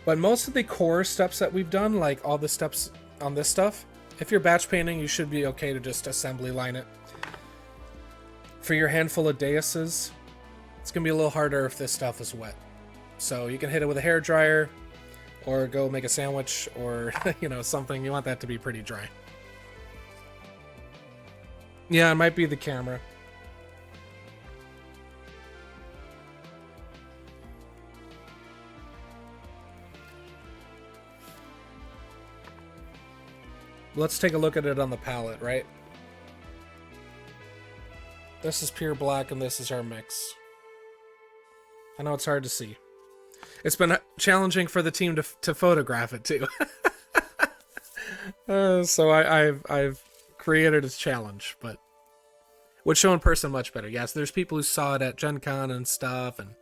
But most of the core steps that we've done, like all the steps on this stuff, if you're batch painting, you should be okay to just assembly line it. For your handful of daises, it's going to be a little harder if this stuff is wet. So you can hit it with a hair dryer or go make a sandwich or, you know, something. You want that to be pretty dry. Yeah, it might be the camera. Let's take a look at it on the palette, right? This is pure black and this is our mix. I know it's hard to see. It's been challenging for the team to photograph it too. So I've created a challenge, but would show in person much better. Yes, there's people who saw it at Gen Con and stuff, and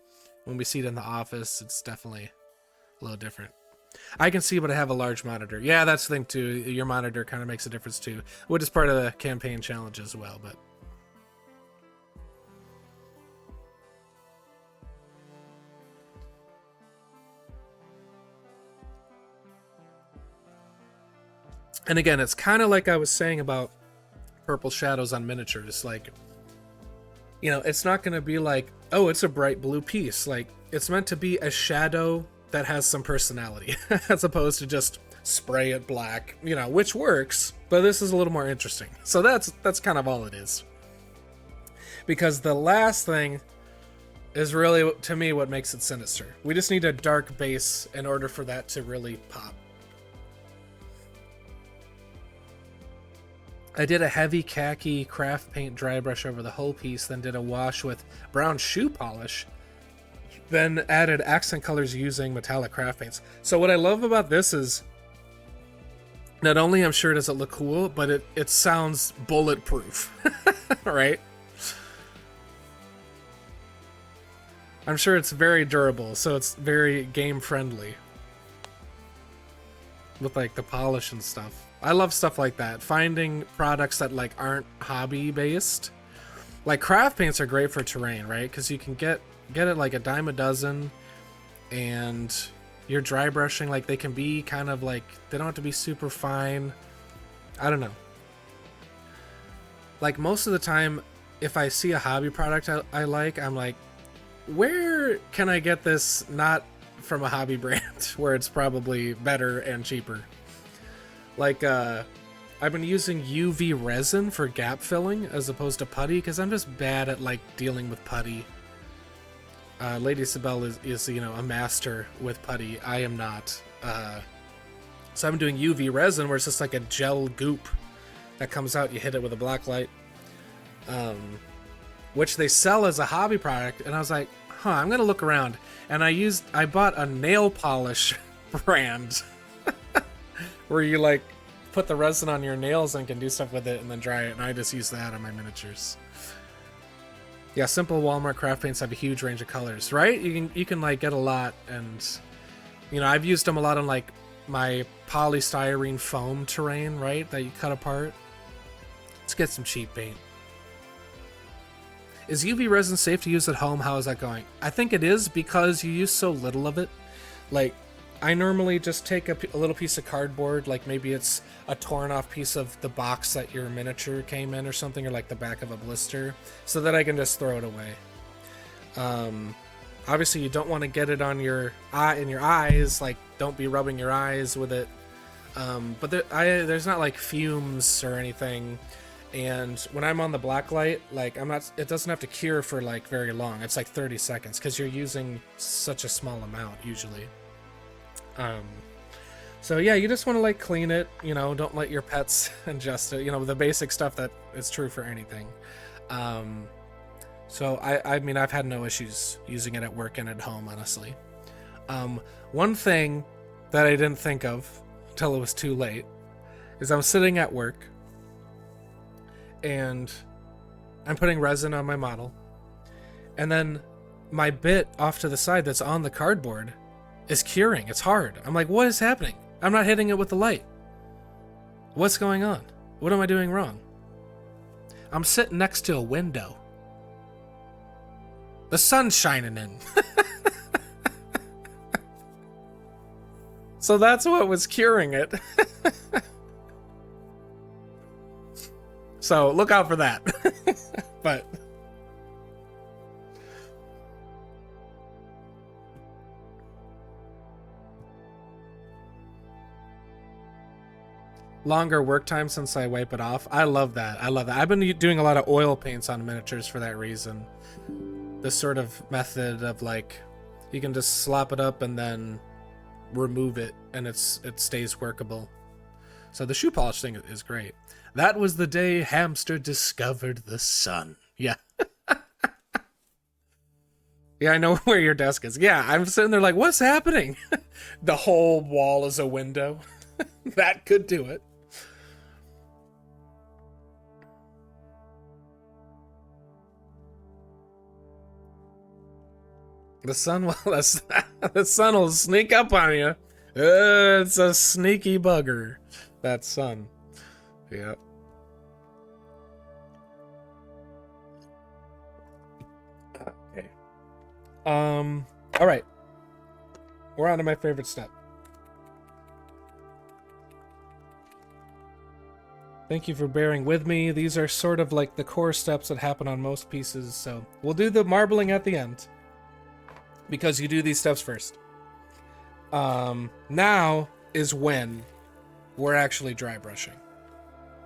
when we see it in the office, it's definitely a little different. I can see, but I have a large monitor. Yeah, that's the thing too. Your monitor kind of makes a difference too, which is part of the campaign challenge as well, but. And again, it's kind of like I was saying about purple shadows on miniatures. Like, you know, it's not going to be like, oh, it's a bright blue piece. Like, it's meant to be a shadow that has some personality, as opposed to just spray it black, you know, which works, but this is a little more interesting. So that's kind of all it is. Because the last thing is really, to me, what makes it sinister. We just need a dark base in order for that to really pop. I did a heavy khaki craft paint dry brush over the whole piece, then did a wash with brown shoe polish, then added accent colors using metallic craft paints. So what I love about this is, not only I'm sure does it look cool, but it sounds bulletproof, right? I'm sure it's very durable, so it's very game friendly with like the polish and stuff. I love stuff like that. Finding products that like aren't hobby based. Like craft paints are great for terrain, right? Because you can get it like a dime a dozen, and you're dry brushing, like they can be kind of like, they don't have to be super fine. I don't know. Like most of the time, if I see a hobby product I like, I'm like, where can I get this not from a hobby brand where it's probably better and cheaper? Like, I've been using UV resin for gap filling as opposed to putty, because I'm just bad at like dealing with putty. Lady Isabel is you know, a master with putty. I am not. So I'm doing UV resin, where it's just like a gel goop that comes out. You hit it with a black light, which they sell as a hobby product. And I was like, huh, I'm gonna look around. And I bought a nail polish brand where you like put the resin on your nails and can do stuff with it and then dry it. And I just use that on my miniatures. Yeah, simple Walmart craft paints have a huge range of colors, right? You can like get a lot, and you know, I've used them a lot on like my polystyrene foam terrain, right? That you cut apart. Let's get some cheap paint. Is UV resin safe to use at home? How is that going? I think it is, because you use so little of it. Like, I normally just take a little piece of cardboard, like maybe it's a torn off piece of the box that your miniature came in or something, or like the back of a blister, so that I can just throw it away. Obviously you don't want to get it on your in your eyes, like don't be rubbing your eyes with it. But there's not like fumes or anything. And when I'm on the black light, like it doesn't have to cure for like very long. It's like 30 seconds because you're using such a small amount usually. So yeah, you just want to like clean it, you know, don't let your pets ingest it, you know, the basic stuff that is true for anything. So I mean, I've had no issues using it at work and at home, honestly. One thing that I didn't think of until it was too late is I'm sitting at work and I'm putting resin on my model, and then my bit off to the side that's on the cardboard is curing. It's hard. I'm like, what is happening? I'm not hitting it with the light. What's going on? What am I doing wrong? I'm sitting next to a window. The sun's shining in. So that's what was curing it. So look out for that. But longer work time since I wipe it off. I love that. I love that. I've been doing a lot of oil paints on miniatures for that reason. This sort of method of like, you can just slop it up and then remove it, and it stays workable. So the shoe polish thing is great. That was the day Hamster discovered the sun. Yeah. Yeah, I know where your desk is. Yeah, I'm sitting there like, what's happening? The whole wall is a window. That could do it. The sun will sneak up on you. It's a sneaky bugger. That sun. Yep. Okay. All right. We're on to my favorite step. Thank you for bearing with me. These are sort of like the core steps that happen on most pieces, so we'll do the marbling at the end, because you do these steps first. Now is when we're actually dry brushing.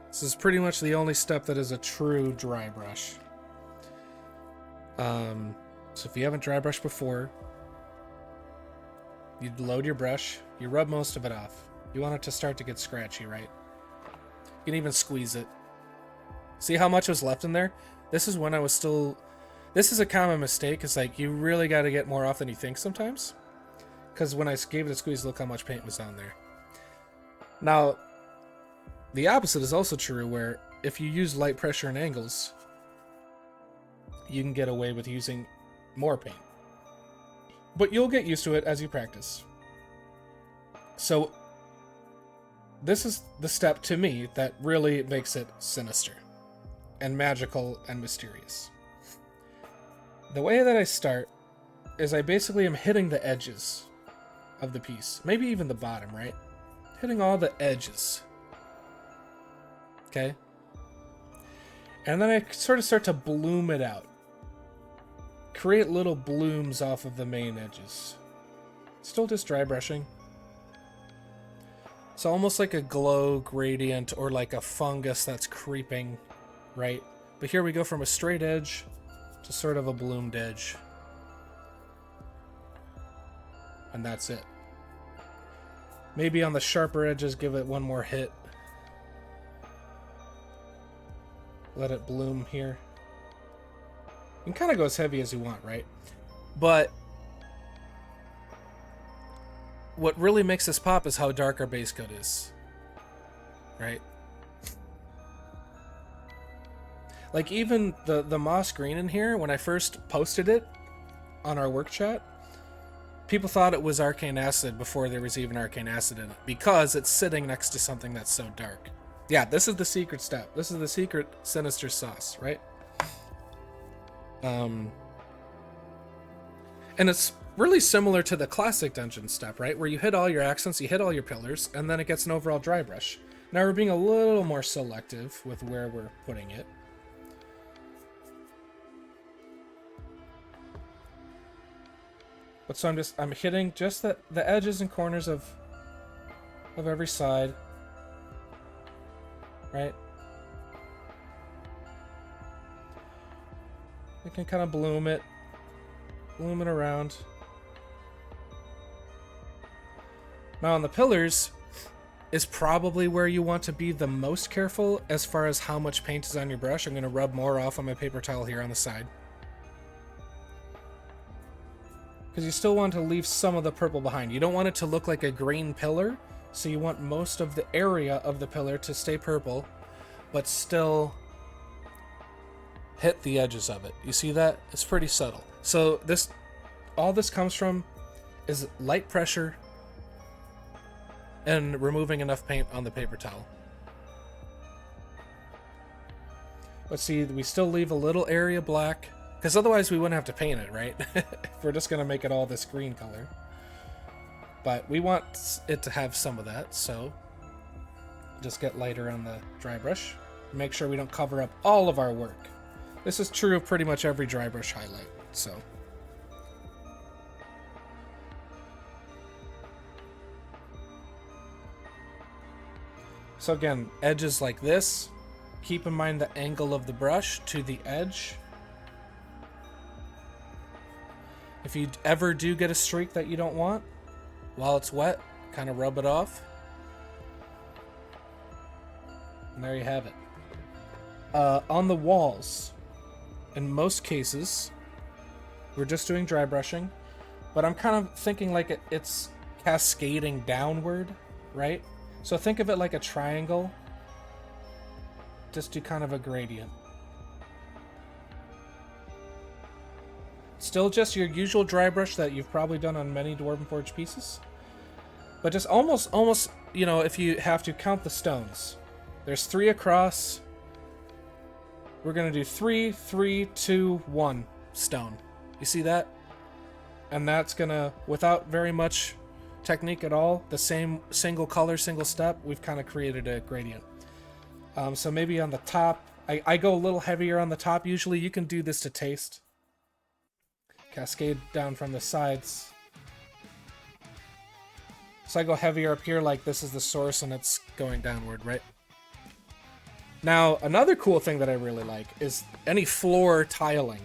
This is pretty much the only step that is a true dry brush. So if you haven't dry brushed before, you load your brush, you rub most of it off. You want it to start to get scratchy, right? You can even squeeze it. See how much was left in there? This is when I was still... This is a common mistake. It's like, you really got to get more off than you think sometimes. Because when I gave it a squeeze, look how much paint was on there. Now, the opposite is also true, where if you use light pressure and angles, you can get away with using more paint. But you'll get used to it as you practice. So, this is the step, to me, that really makes it sinister and magical and mysterious. The way that I start is I basically am hitting the edges of the piece. Maybe even the bottom, right? Hitting all the edges. Okay? And then I sort of start to bloom it out. Create little blooms off of the main edges. Still just dry brushing. It's almost like a glow gradient or like a fungus that's creeping, right? But here we go from a straight edge to sort of a bloomed edge. And that's it. Maybe on the sharper edges, give it one more hit. Let it bloom here. You can kind of go as heavy as you want, right? But what really makes this pop is how dark our base coat is, right? Like even the moss green in here, when I first posted it on our work chat, people thought it was arcane acid before there was even arcane acid in it, because it's sitting next to something that's so dark. Yeah, this is the secret step. This is the secret Sinister sauce, right? And it's really similar to the classic dungeon step, right? Where you hit all your accents, you hit all your pillars, and then it gets an overall dry brush. Now we're being a little more selective with where we're putting it. But so I'm hitting just the edges and corners of every side. Right? You can kind of bloom it around. Now on the pillars is probably where you want to be the most careful as far as how much paint is on your brush. I'm going to rub more off on my paper towel here on the side. Because you still want to leave some of the purple behind. You don't want it to look like a green pillar, so you want most of the area of the pillar to stay purple, but still hit the edges of it. You see that? It's pretty subtle. So all this comes from is light pressure and removing enough paint on the paper towel. But see, we still leave a little area black, because otherwise we wouldn't have to paint it, right? If we're just going to make it all this green color. But we want it to have some of that, so just get lighter on the dry brush. Make sure we don't cover up all of our work. This is true of pretty much every dry brush highlight, so. So again, edges like this. Keep in mind the angle of the brush to the edge. If you ever do get a streak that you don't want, while it's wet, kind of rub it off. And there you have it. On the walls, in most cases, we're just doing dry brushing, but I'm kind of thinking like it's cascading downward, right? So think of it like a triangle. Just do kind of a gradient. Still just your usual dry brush that you've probably done on many Dwarven Forge pieces. But just almost, you know, if you have to count the stones. There's 3 across. We're going to do 3, 3, 2, 1 stone. You see that? And that's going to, without very much technique at all, the same single color, single step, we've kind of created a gradient. So maybe on the top, I go a little heavier on the top. Usually you can do this to taste. Cascade down from the sides. So I go heavier up here like this is the source and it's going downward, right? Now, another cool thing that I really like is any floor tiling.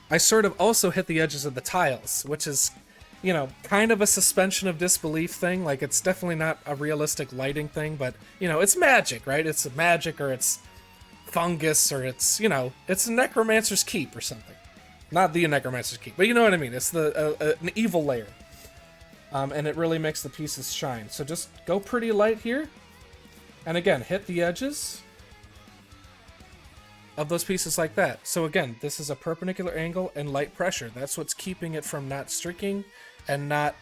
I sort of also hit the edges of the tiles, which is, you know, kind of a suspension of disbelief thing. Like, it's definitely not a realistic lighting thing, but, you know, it's magic, right? It's magic, or it's fungus, or it's, you know, it's a necromancer's keep or something. Not the necromancer's keep, but you know what I mean. It's an evil layer. And it really makes the pieces shine. So just go pretty light here. And again, hit the edges of those pieces like that. So again, this is a perpendicular angle and light pressure. That's what's keeping it from not streaking and not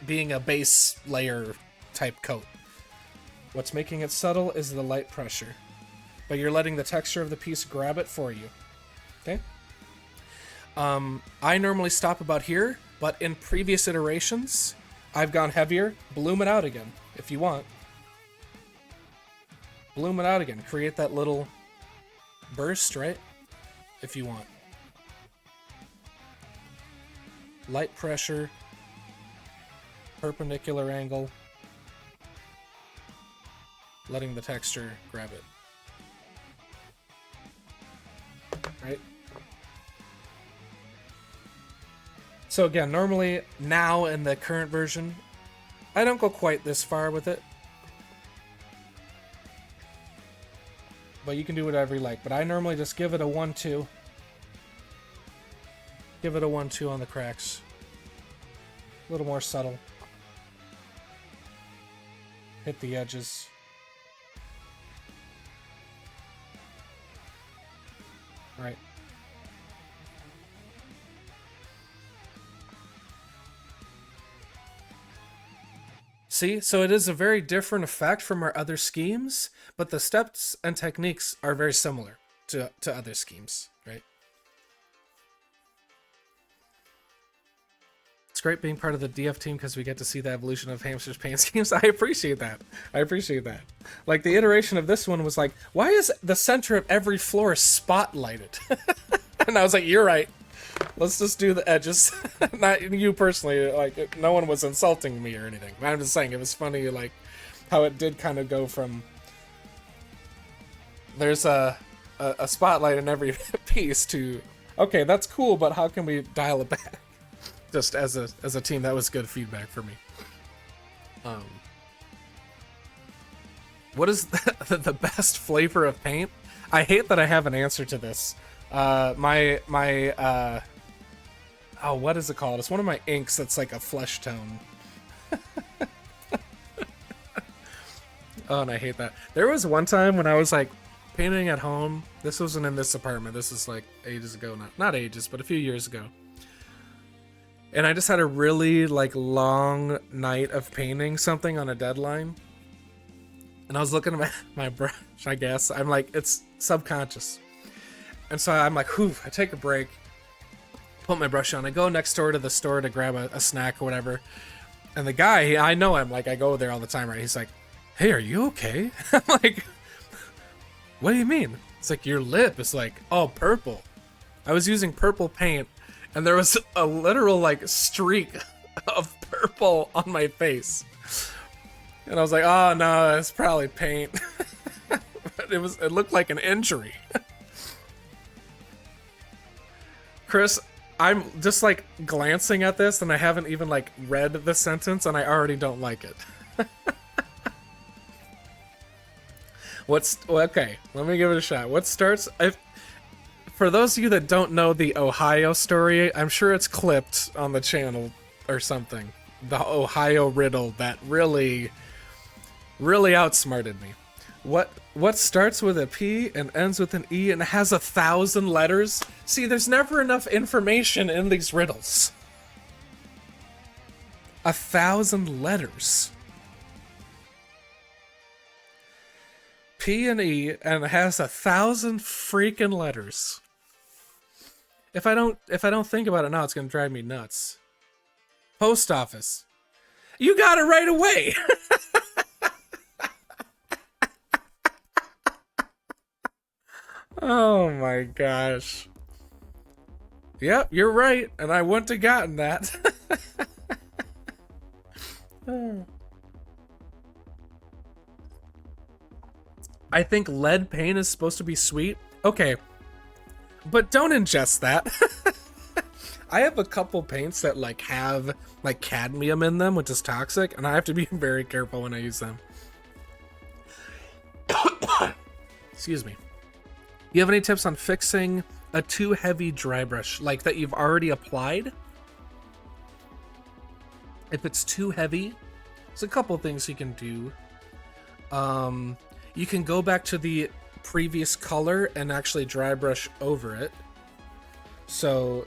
being a base layer type coat. What's making it subtle is the light pressure. But you're letting the texture of the piece grab it for you. Okay? I normally stop about here, but in previous iterations, I've gone heavier. Bloom it out again, if you want. Bloom it out again. Create that little burst, right? If you want. Light pressure. Perpendicular angle. Letting the texture grab it. Right? So again, normally, now in the current version, I don't go quite this far with it. But you can do whatever you like. But I normally just give it a 1-2. Give it a 1-2 on the cracks. A little more subtle. Hit the edges. Right. See, so it is a very different effect from our other schemes, but the steps and techniques are very similar to other schemes, right? It's great being part of the DF team because we get to see the evolution of Hamster's paint schemes. I appreciate that. I appreciate that. Like, the iteration of this one was like, why is the center of every floor spotlighted? And I was like, you're right. Let's just do the edges. Not you personally, like, no one was insulting me or anything. I'm just saying it was funny, like, how it did kind of go from there's a spotlight in every piece to, okay, that's cool, but how can we dial it back? Just as a team, that was good feedback for me. What is the best flavor of paint? I hate that I have an answer to this. Oh, what is it called? It's one of my inks that's like a flesh tone. Oh, and I hate that. There was one time when I was like painting at home. This wasn't in this apartment. This is like ages ago. Not ages, but a few years ago. And I just had a really like long night of painting something on a deadline. And I was looking at my brush, I guess. I'm like, it's subconscious. And so I'm like, whew, I take a break, put my brush on, I go next door to the store to grab a snack or whatever. And the guy, I know him, like I go there all the time, right? He's like, hey, are you okay? I'm like, what do you mean? It's like, your lip is like, oh, purple. I was using purple paint, and there was a literal like streak of purple on my face. And I was like, oh no, it's probably paint. But it looked like an injury. Chris, I'm just like glancing at this and I haven't even like read the sentence and I already don't like it. Okay, let me give it a shot. For those of you that don't know the Ohio story, I'm sure it's clipped on the channel or something. The Ohio riddle that really outsmarted me. What starts with a P and ends with an E and has 1,000 letters? See, there's never enough information in these riddles. 1,000 letters. P and E and it has 1,000 freaking letters. If I don't think about it now, it's gonna drive me nuts. Post office. You got it right away. Oh my gosh. Yep, you're right, and I wouldn't have gotten that. I think lead paint is supposed to be sweet. Okay, but don't ingest that. I have a couple paints that like have like cadmium in them, which is toxic, and I have to be very careful when I use them. Excuse me. You have any tips on fixing a too heavy dry brush, like that you've already applied? If it's too heavy, there's a couple things you can do. You can go back to the previous color and actually dry brush over it. So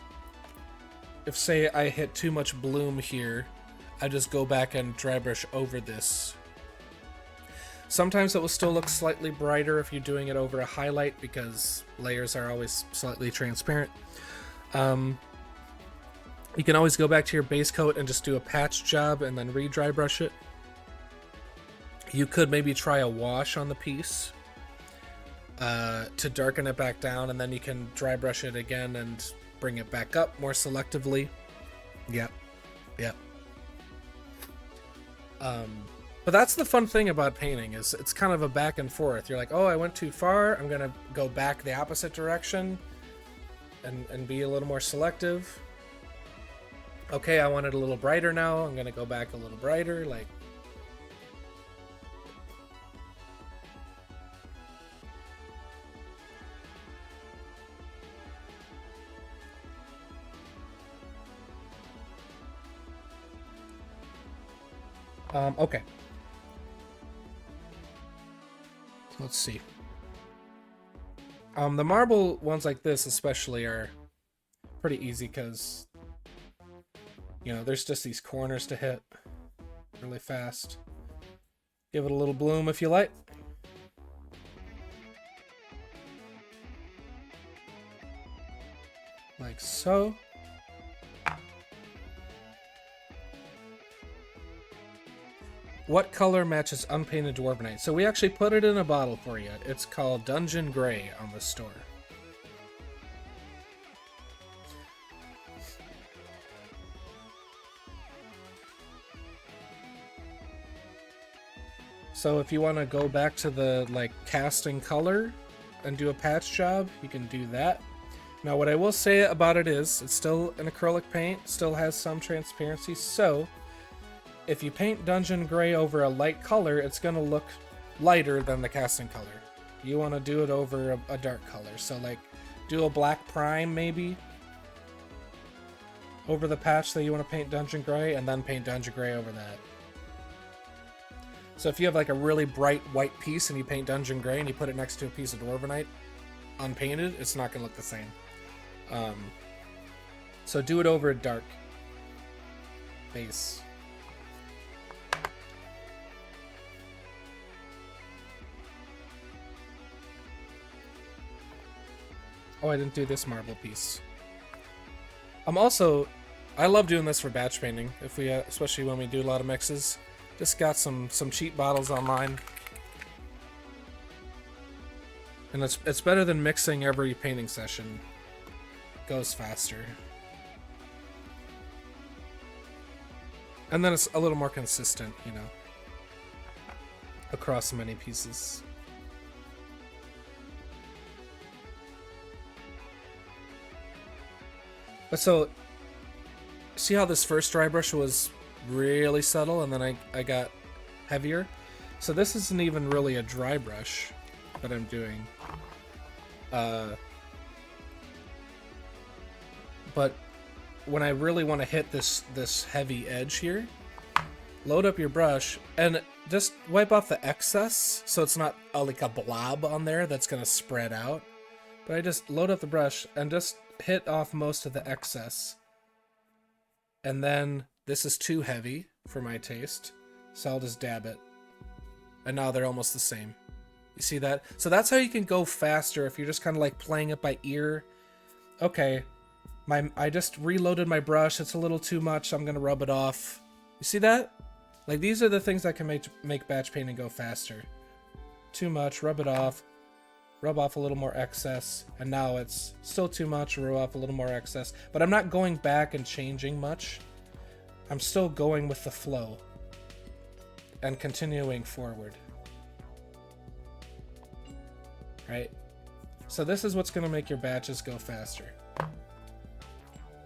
if say I hit too much bloom here, I just go back and dry brush over this. Sometimes it will still look slightly brighter if you're doing it over a highlight because layers are always slightly transparent. You can always go back to your base coat and just do a patch job and then re-dry brush it. You could maybe try a wash on the piece to darken it back down, and then you can dry brush it again and bring it back up more selectively. Yep. But that's the fun thing about painting, is it's kind of a back and forth. You're like, oh, I went too far, I'm gonna go back the opposite direction and be a little more selective. Okay, I want it a little brighter now, I'm gonna go back a little brighter, like. Okay. Let's see. The marble ones like this especially are pretty easy because, you know, there's just these corners to hit really fast. Give it a little bloom if you like. Like so. What color matches unpainted dwarvenite? So we actually put it in a bottle for you. It's called Dungeon Gray on the store. So if you want to go back to the like casting color and do a patch job, you can do that. Now what I will say about it is it's still an acrylic paint, still has some transparency, so if you paint Dungeon Gray over a light color, it's going to look lighter than the casting color. You want to do it over a dark color. So like do a black prime maybe over the patch that you want to paint Dungeon Gray, and then paint Dungeon Gray over that. So if you have like a really bright white piece and you paint Dungeon Gray and you put it next to a piece of Dwarvenite unpainted, it's not going to look the same. So do it over a dark base. Oh, I didn't do this marble piece. I love doing this for batch painting, if we, especially when we do a lot of mixes. Just got some cheap bottles online. And it's better than mixing every painting session. Goes faster. And then it's a little more consistent, you know, across many pieces. But so, see how this first dry brush was really subtle and then I got heavier? So this isn't even really a dry brush that I'm doing. But when I really want to hit this heavy edge here, load up your brush and just wipe off the excess so it's not like a blob on there that's going to spread out. But I just load up the brush and just hit off most of the excess. And then this is too heavy for my taste, so I'll just dab it. And now they're almost the same. You see that? So that's how you can go faster if you're just kind of like playing it by ear. Okay, I just reloaded my brush. It's a little too much. I'm going to rub it off. You see that? Like, these are the things that can make batch painting go faster. Too much, rub it off, rub off a little more excess, and now it's still too much, rub off a little more excess. But I'm not going back and changing much. I'm still going with the flow and continuing forward. Right? So this is what's going to make your batches go faster.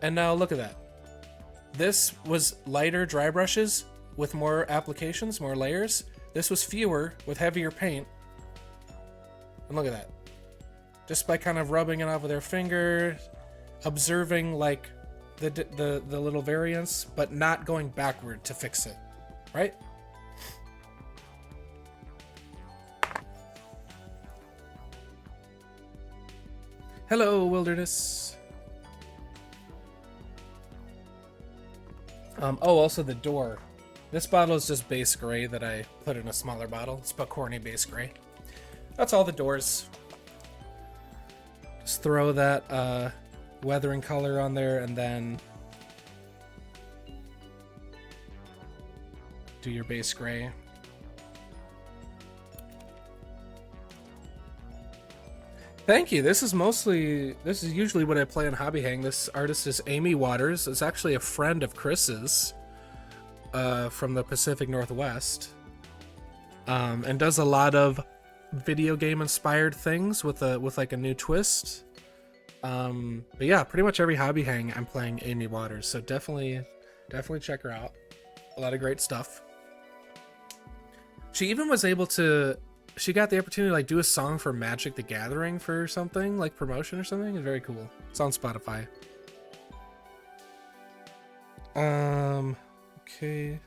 And now look at that. This was lighter dry brushes with more applications, more layers. This was fewer with heavier paint. And look at that. Just by kind of rubbing it off with their finger, observing like the little variance, but not going backward to fix it, right? Hello, Wilderness. Oh, also the door. This bottle is just base gray that I put in a smaller bottle. It's Buckhorny base gray. That's all the doors. Just throw that weathering color on there and then do your base gray. Thank you. This is usually what I play on Hobby Hang. This artist is Amy Waters. It's actually a friend of Chris's from the Pacific Northwest, and does a lot of video game inspired things with like a new twist. But yeah, pretty much every Hobby Hang I'm playing Amy Waters, so definitely check her out. A lot of great stuff. She even was able to. She got the opportunity to like do a song for Magic the Gathering for something, like promotion or something. It's very cool. It's on Spotify. Okay.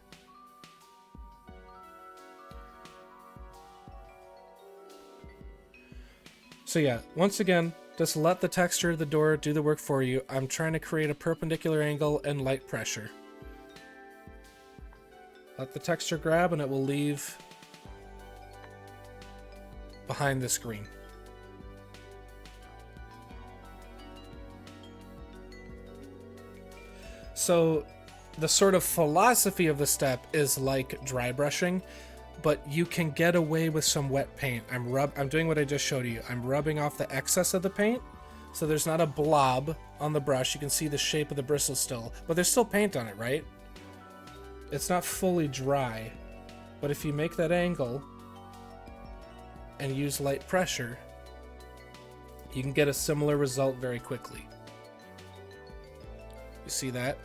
So yeah, once again, just let the texture of the door do the work for you. I'm trying to create a perpendicular angle and light pressure. Let the texture grab and it will leave behind the screen. So the sort of philosophy of the step is like dry brushing, but you can get away with some wet paint. I'm doing what I just showed you. I'm rubbing off the excess of the paint, so there's not a blob on the brush. You can see the shape of the bristle still, but there's still paint on it, right? It's not fully dry, but if you make that angle and use light pressure, you can get a similar result very quickly. You see that?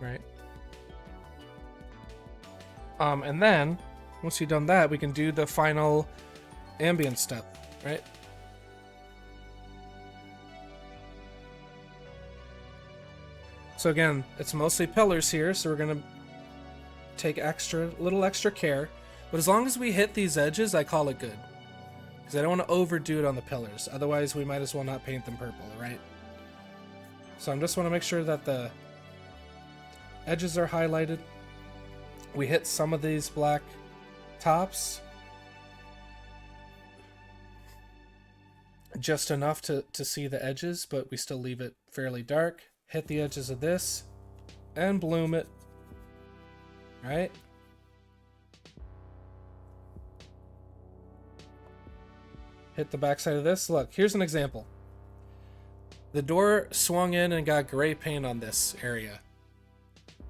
Right. And then once you've done that, we can do the final ambient step, right? So again, it's mostly pillars here, so we're gonna take little extra care. But as long as we hit these edges, I call it good. Because I don't want to overdo it on the pillars. Otherwise, we might as well not paint them purple, right? So I just want to make sure that the edges are highlighted. We hit some of these black tops. Just enough to see the edges, but we still leave it fairly dark. Hit the edges of this and bloom it. Right? Hit the backside of this. Look, here's an example. The door swung in and got gray paint on this area.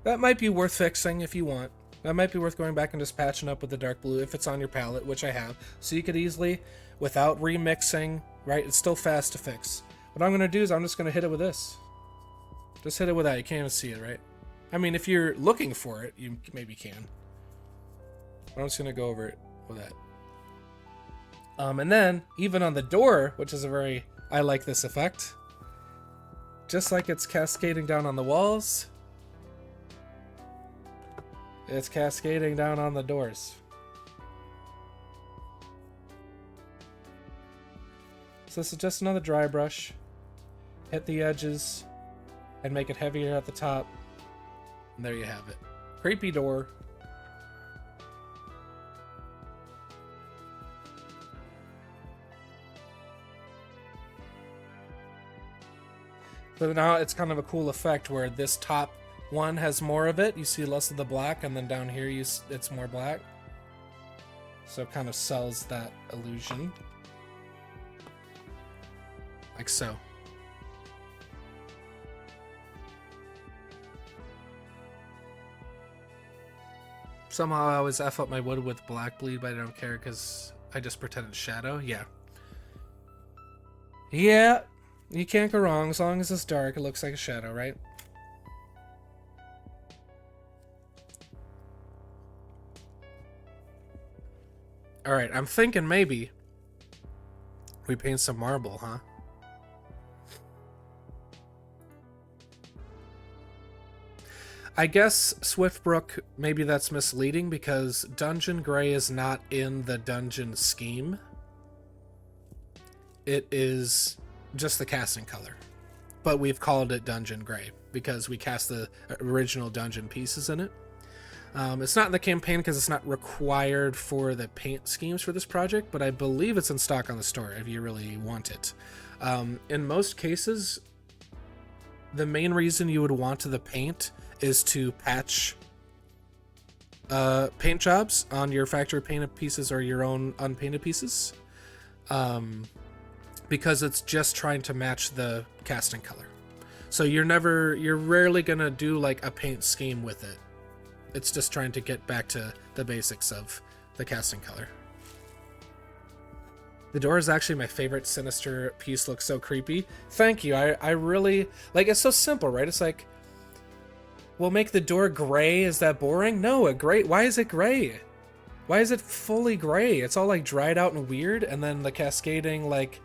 That might be worth fixing if you want. That might be worth going back and just patching up with the dark blue if it's on your palette, which I have. So you could easily, without remixing, right? It's still fast to fix. What I'm going to do is I'm just going to hit it with this. Just hit it with that. You can't even see it, right? I mean, if you're looking for it, you maybe can. I'm just going to go over it with that. And then, even on the door, which is I like this effect. Just like it's cascading down on the walls, it's cascading down on the doors. So this is just another dry brush. Hit the edges and make it heavier at the top. And there you have it. Creepy door. So now it's kind of a cool effect where this top one has more of it. You see less of the black, and then down here it's more black. So it kind of sells that illusion. Like so. Somehow I always F up my wood with black bleed, but I don't care because I just pretend it's shadow. Yeah. Yeah. You can't go wrong. As long as it's dark, it looks like a shadow, right? Alright, I'm thinking maybe we paint some marble, huh? I guess Swiftbrook, maybe that's misleading because Dungeon Gray is not in the dungeon scheme. It is just the casting color. But we've called it Dungeon Gray because we cast the original dungeon pieces in it. It's not in the campaign because it's not required for the paint schemes for this project, but I believe it's in stock on the store if you really want it. In most cases, the main reason you would want the paint is to patch paint jobs on your factory painted pieces or your own unpainted pieces, because it's just trying to match the casting color. So you're rarely gonna do like a paint scheme with it. It's just trying to get back to the basics of the casting color. The door is actually my favorite Sinister piece. Looks so creepy. Thank you. I really like. It's so simple, right? It's like, we'll make the door gray. Is that boring? No, a gray. Why is it gray? Why is it fully gray? It's all like dried out and weird, and then the cascading, like,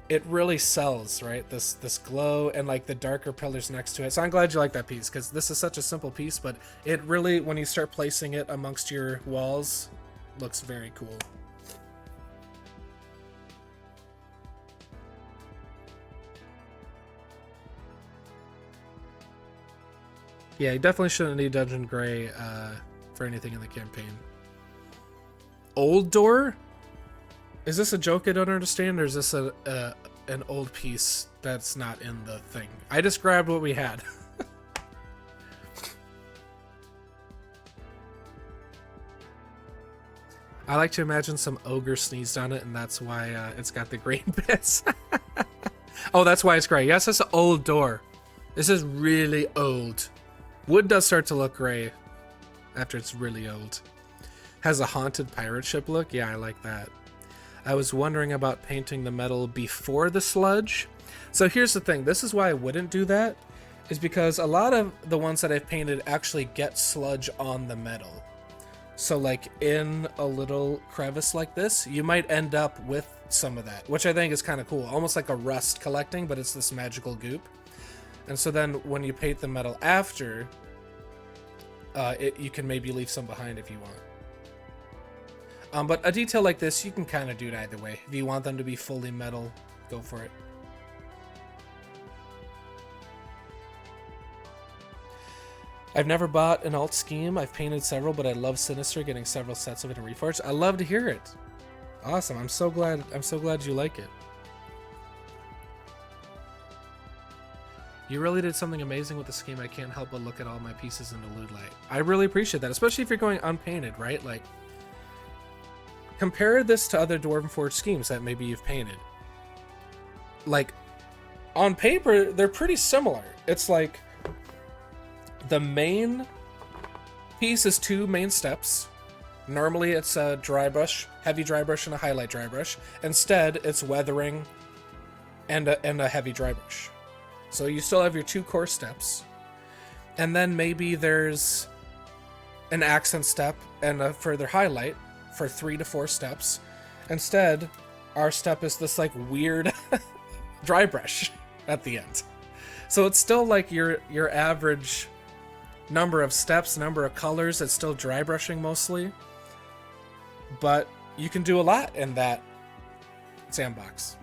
it really sells, right? This glow and like the darker pillars next to it. So I'm glad you like that piece because this is such a simple piece, but it really, when you start placing it amongst your walls, looks very cool. Yeah, you definitely shouldn't need Dungeon Gray for anything in the campaign. Old door? Is this a joke I don't understand, or is this an old piece that's not in the thing? I just grabbed what we had. I like to imagine some ogre sneezed on it, and that's why it's got the green bits. Oh, that's why it's gray. Yes, it's an old door. This is really old. Wood does start to look gray after it's really old. Has a haunted pirate ship look. Yeah, I like that. I was wondering about painting the metal before the sludge. So here's the thing. This is why I wouldn't do that, is because a lot of the ones that I've painted actually get sludge on the metal. So like in a little crevice like this, you might end up with some of that, which I think is kind of cool. Almost like a rust collecting, but it's this magical goop. And so then when you paint the metal after, you can maybe leave some behind if you want. But a detail like this, you can kind of do it either way. If you want them to be fully metal, go for it. I've never bought an alt scheme. I've painted several, but I love Sinister, getting several sets of it in Reforged. I love to hear it. Awesome. I'm so glad you like it. You really did something amazing with the scheme. I can't help but look at all my pieces in the lewd light. I really appreciate that, especially if you're going unpainted, right? Like, compare this to other Dwarven Forge schemes that maybe you've painted. Like, on paper, they're pretty similar. It's like the main piece is two main steps. Normally it's a dry brush, heavy dry brush, and a highlight dry brush. Instead, it's weathering and a heavy dry brush. So you still have your two core steps. And then maybe there's an accent step and a further highlight for 3 to 4 steps. Instead, our step is this like weird dry brush at the end. So it's still like your average number of steps, number of colors. It's still dry brushing mostly, but you can do a lot in that sandbox.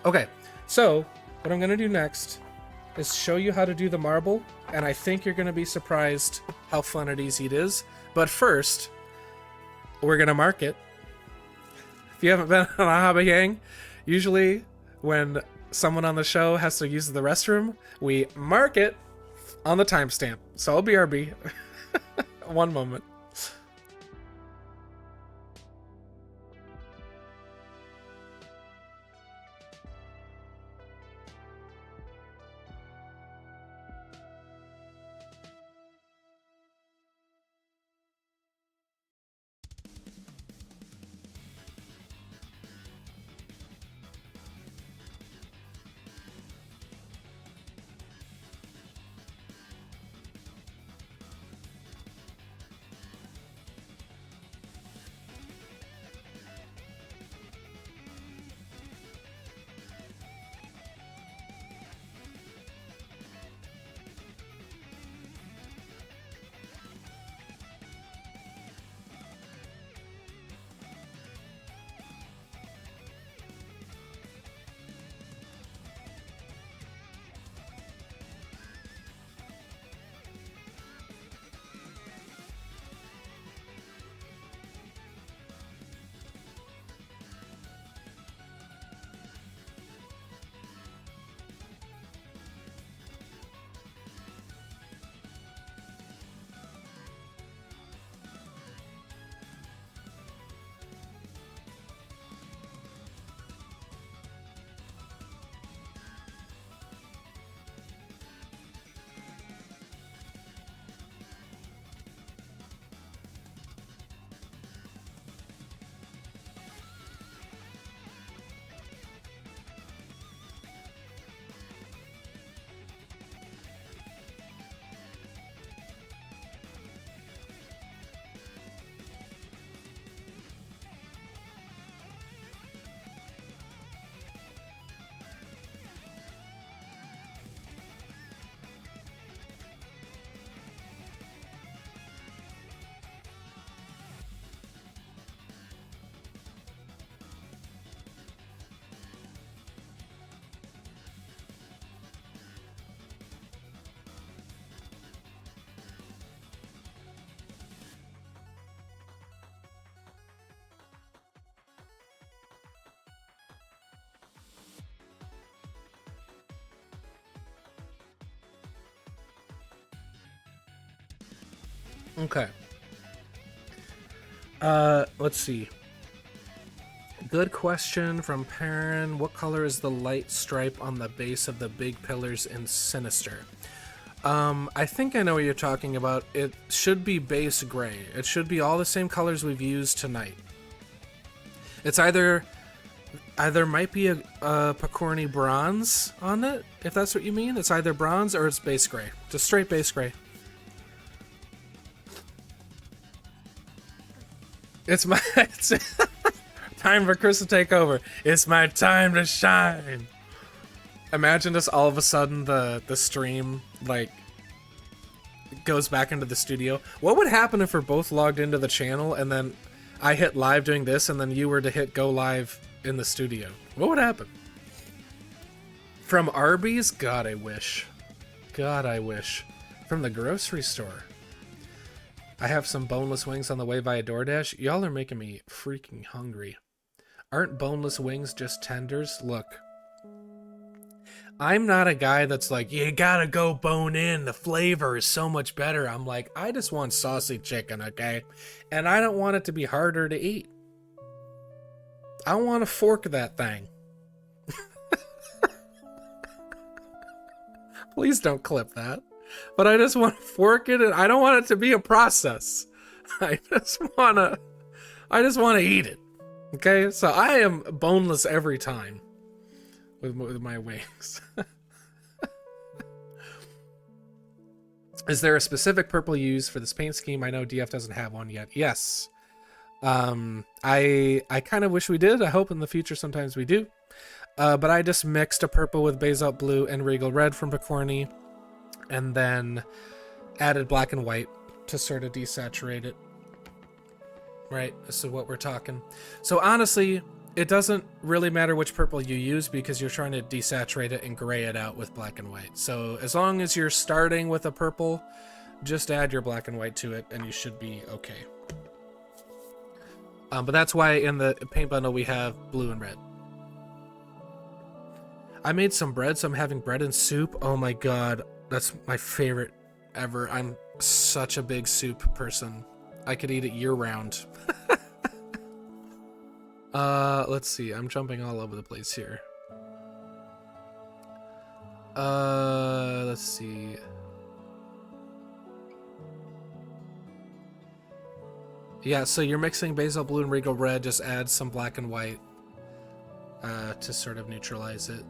Okay, so what I'm going to do next is show you how to do the marble, and I think you're going to be surprised how fun and easy it is. But first, we're going to mark it. If you haven't been on a Hobby Gang, usually when someone on the show has to use the restroom, we mark it on the timestamp. So BRB. One moment. Okay. Let's see. Good question from Perrin. What color is the light stripe on the base of the big pillars in Sinister? I think I know what you're talking about. It should be base gray. It should be all the same colors we've used tonight. It's either might be a Picorni bronze on it, if that's what you mean. It's either bronze or it's base gray. Just straight base gray. It's time for Chris to take over. It's my time to shine. Imagine just all of a sudden the stream like goes back into the studio. What would happen if we're both logged into the channel and then I hit live doing this and then you were to hit go live in the studio? What would happen? From Arby's? God, I wish. God, I wish. From the grocery store. I have some boneless wings on the way via DoorDash. Y'all are making me freaking hungry. Aren't boneless wings just tenders? Look. I'm not a guy that's like, you gotta go bone in. The flavor is so much better. I'm like, I just want saucy chicken, okay? And I don't want it to be harder to eat. I want to fork that thing. Please don't clip that. But I just want to fork it, and I don't want it to be a process. I just want to eat it. Okay? So I am boneless every time with my wings. Is there a specific purple you use for this paint scheme? I know DF doesn't have one yet. Yes. I kind of wish we did. I hope in the future sometimes we do. But I just mixed a purple with basalt blue and regal red from Picorni, and then added black and white to sort of desaturate it. Right, this is what we're talking. So honestly, it doesn't really matter which purple you use because you're trying to desaturate it and gray it out with black and white. So as long as you're starting with a purple, just add your black and white to it and you should be okay. But that's why in the paint bundle we have blue and red. I made some bread, so I'm having bread and soup. Oh my god, that's my favorite ever. I'm such a big soup person. I could eat it year-round. Let's see. I'm jumping all over the place here. Let's see. Yeah, so you're mixing basil blue and regal red. Just add some black and white to sort of neutralize it.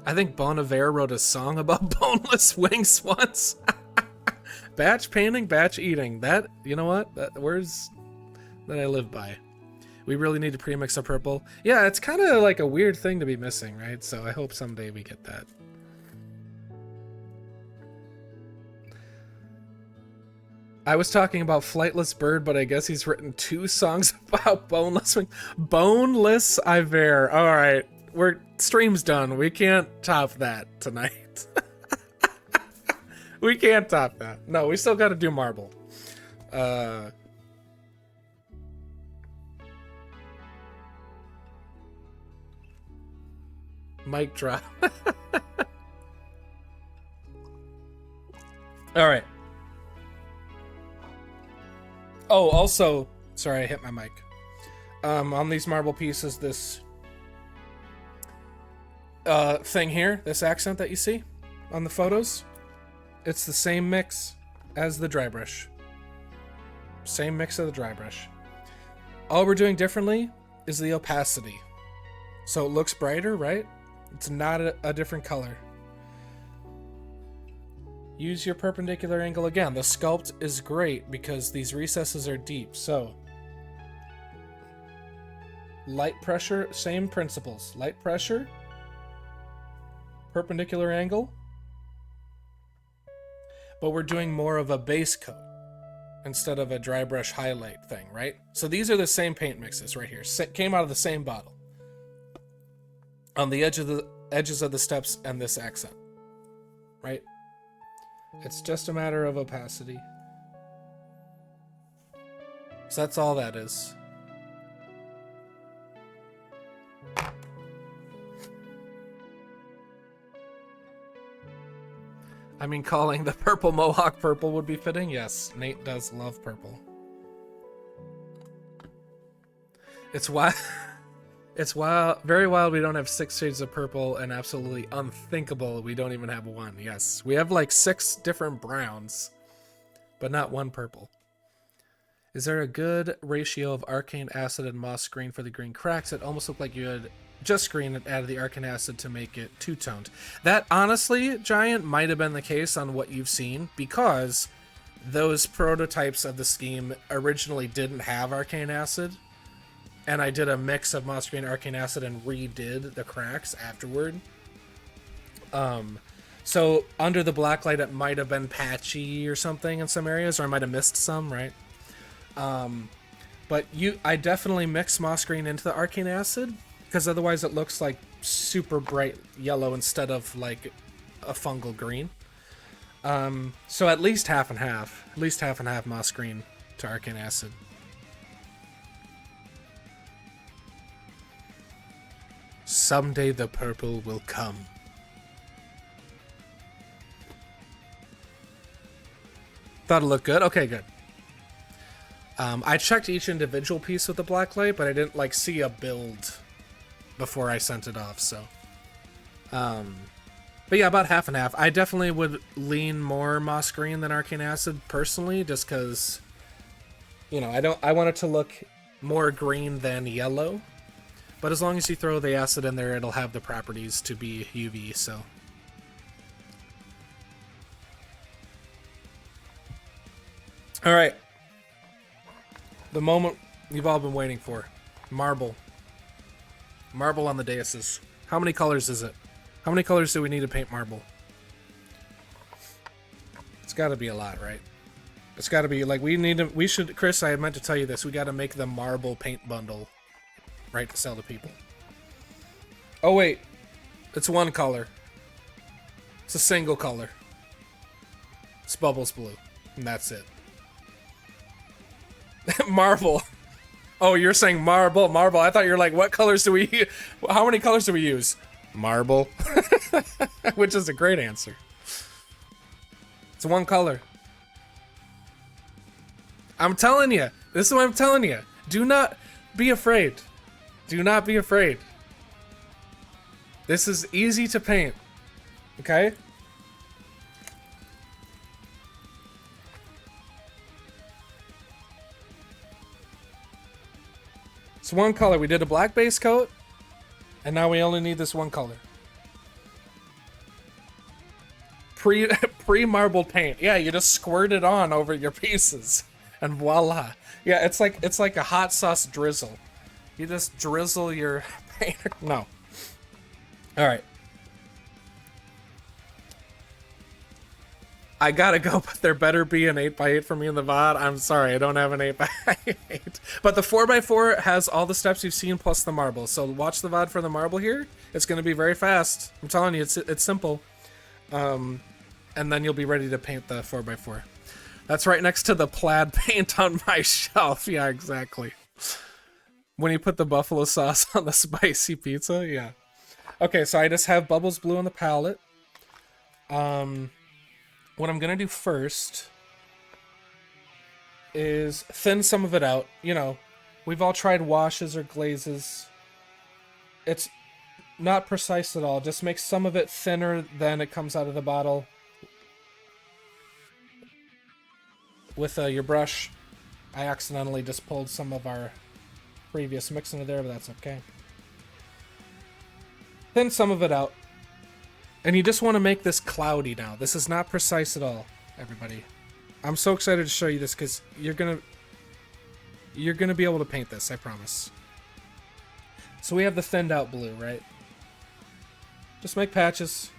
I think Bon Iver wrote a song about boneless wings once. Batch painting, batch eating. That, you know what? Words that I live by. We really need to premix a purple. Yeah, it's kind of like a weird thing to be missing, right? So I hope someday we get that. I was talking about Flightless Bird, but I guess he's written 2 songs about boneless wings. Boneless Iver. All right. Stream's done. We can't top that tonight. We can't top that. No, we still got to do marble. Mic drop. All right. Oh, also, sorry, I hit my mic. On these marble pieces, this thing here, this accent that you see on the photos, it's the same mix as the dry brush. Same mix of the dry brush. All we're doing differently is the opacity. So it looks brighter, right? It's not a different color. Use your perpendicular angle again. The sculpt is great because these recesses are deep. So light pressure, same principles. Light pressure, perpendicular angle, but we're doing more of a base coat instead of a dry brush highlight thing, right? So these are the same paint mixes right here. Came out of the same bottle. On the edges of the steps and this accent, right? It's just a matter of opacity. So that's all that is. I mean, calling the purple mohawk purple would be fitting. Yes, Nate does love purple. It's wild. It's wild, very wild we don't have 6 shades of purple, and absolutely unthinkable we don't even have 1. Yes, we have like 6 different browns, but not 1 purple. Is there a good ratio of arcane acid and moss green for the green cracks? It almost looked like you had just green and added the arcane acid to make it two-toned. That, honestly, Giant, might have been the case on what you've seen, because those prototypes of the scheme originally didn't have arcane acid. And I did a mix of moss green arcane acid and redid the cracks afterward. So under the blacklight, it might have been patchy or something in some areas, or I might have missed some, right? But I definitely mix moss green into the arcane acid, because otherwise it looks like super bright yellow instead of like a fungal green. So at least half and half. At least half and half moss green to arcane acid. Someday the purple will come. Thought it looked good? Okay, good. I checked each individual piece with the blacklight, but I didn't like see a build before I sent it off, so. But yeah, about half and half. I definitely would lean more moss green than arcane acid personally, just because You know, I want it to look more green than yellow. But as long as you throw the acid in there, it'll have the properties to be UV, so. Alright. The moment you've all been waiting for. Marble. Marble on the daises. How many colors is it? How many colors do we need to paint marble? It's gotta be a lot, right? It's gotta be, like, we should, Chris, I meant to tell you this, we gotta make the marble paint bundle, right, to sell to people. Oh, wait. It's one color. It's a single color. It's Bubbles Blue. And that's it. Marble. Oh, you're saying marble. I thought you were like, what colors do we... How many colors do we use? Marble. Which is a great answer. It's one color. I'm telling you. This is what I'm telling you. Do not be afraid. Do not be afraid. This is easy to paint. Okay? It's one color. We did a black base coat, and now we only need this one color. Pre-marbled paint. Yeah, you just squirt it on over your pieces. And voila. Yeah, it's like a hot sauce drizzle. You just drizzle your paint. No. Alright. I gotta go, but there better be an 8x8 for me in the VOD. I'm sorry, I don't have an 8x8. But the 4x4 has all the steps you've seen plus the marble. So watch the VOD for the marble here. It's gonna be very fast. I'm telling you, it's simple. And then you'll be ready to paint the 4x4. That's right next to the plaid paint on my shelf. Yeah, exactly. When you put the buffalo sauce on the spicy pizza, yeah. Okay, so I just have Bubbles Blue on the palette. What I'm gonna do first is thin some of it out. You know, we've all tried washes or glazes. It's not precise at all. Just make some of it thinner than it comes out of the bottle. With your brush, I accidentally just pulled some of our previous mix into there, but that's okay. Thin some of it out. And you just want to make this cloudy now. This is not precise at all, everybody. I'm so excited to show you this because you're gonna be able to paint this, I promise. So we have the thinned out blue, right? Just make patches.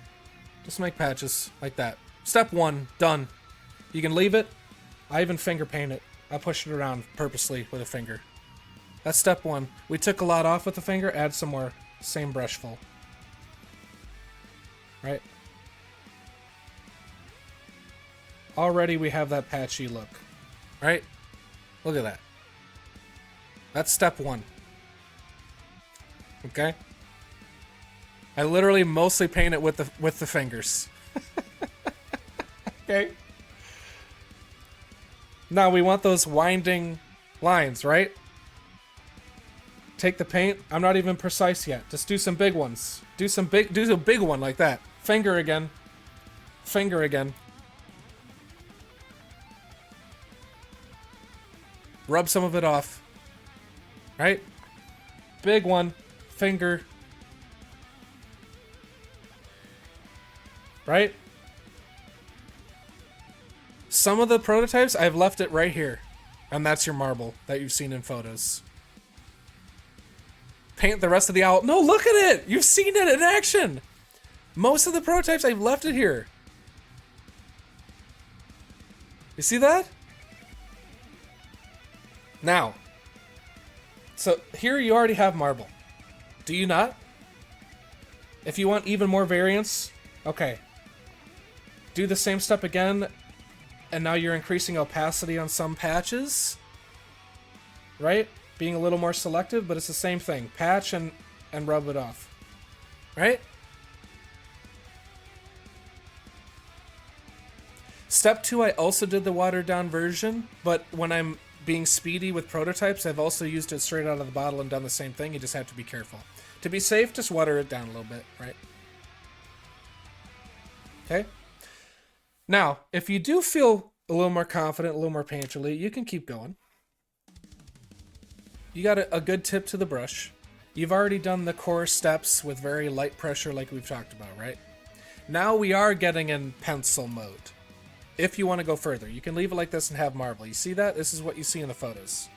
Just make patches like that. Step 1, done. You can leave it. I even finger paint it. I push it around purposely with a finger. That's step 1. We took a lot off with the finger, add some more. Same brush full. Right? Already we have that patchy look. Right? Look at that. That's step 1. Okay? I literally mostly paint it with the fingers. Okay? Now we want those winding lines, right? Take the paint. I'm not even precise yet. Just do some big ones. Do a big one like that. Finger again. Finger again. Rub some of it off. Right? Big one. Finger. Right? Some of the prototypes, I've left it right here. And that's your marble that you've seen in photos. Paint the rest of the owl. No, look at it! You've seen it in action! Most of the prototypes, I've left it here. You see that? Now. So, here you already have marble. Do you not? If you want even more variance, okay. Do the same step again, and now you're increasing opacity on some patches. Right? Being a little more selective, but it's the same thing. Patch and rub it off. Right? Step 2, I also did the watered down version, but when I'm being speedy with prototypes, I've also used it straight out of the bottle and done the same thing. You just have to be careful. To be safe, just water it down a little bit, right? Okay? Now, if you do feel a little more confident, a little more painterly, you can keep going. you got a good tip to the brush. You've already done the core steps with very light pressure like we've talked about, right? Now we are getting in pencil mode. If you want to go further, you can leave it like this and have marble. You see that? This is what you see in the photos.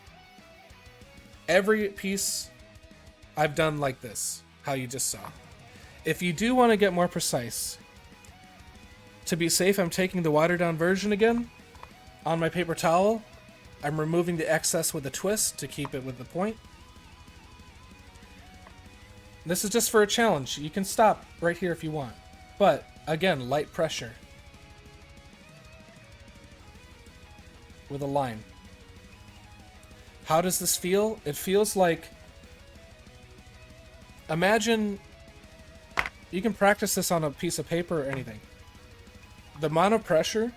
Every piece I've done like this, how you just saw. If you do want to get more precise, to be safe, I'm taking the watered down version again on my paper towel. I'm removing the excess with a twist to keep it with the point. This is just for a challenge. You can stop right here if you want. But, again, light pressure. With a line. How does this feel? It feels like... Imagine... You can practice this on a piece of paper or anything. The amount of pressure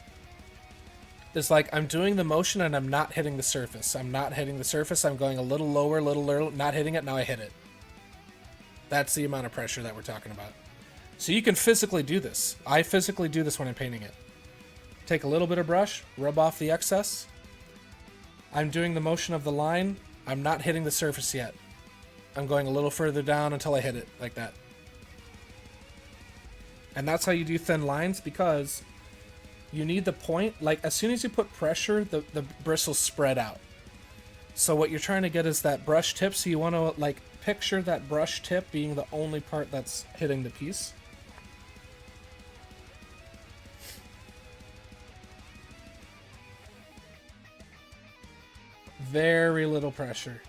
is like I'm doing the motion and I'm not hitting the surface. I'm not hitting the surface. I'm going a little lower, not hitting it. Now I hit it. That's the amount of pressure that we're talking about. So you can physically do this. I physically do this when I'm painting it. Take a little bit of brush, rub off the excess. I'm doing the motion of the line. I'm not hitting the surface yet. I'm going a little further down until I hit it, like that. And that's how you do thin lines, because you need the point. Like, as soon as you put pressure, the bristles spread out. So what you're trying to get is that brush tip. So you want to, like, picture that brush tip being the only part that's hitting the piece. Very little pressure.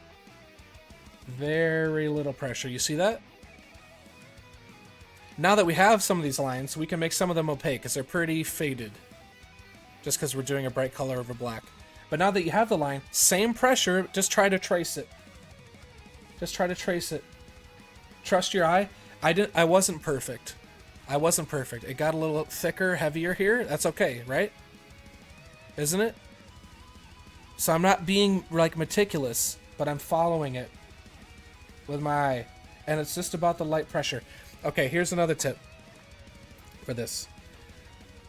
Very little pressure. You see that? Now that we have some of these lines, we can make some of them opaque because they're pretty faded. Just because we're doing a bright color over black. But now that you have the line, same pressure, just try to trace it. Just try to trace it. Trust your eye. I wasn't perfect. I wasn't perfect. It got a little thicker, heavier here. That's okay, right? Isn't it? So I'm not being, like, meticulous, but I'm following it with my eye. And it's just about the light pressure. Okay, here's another tip for this.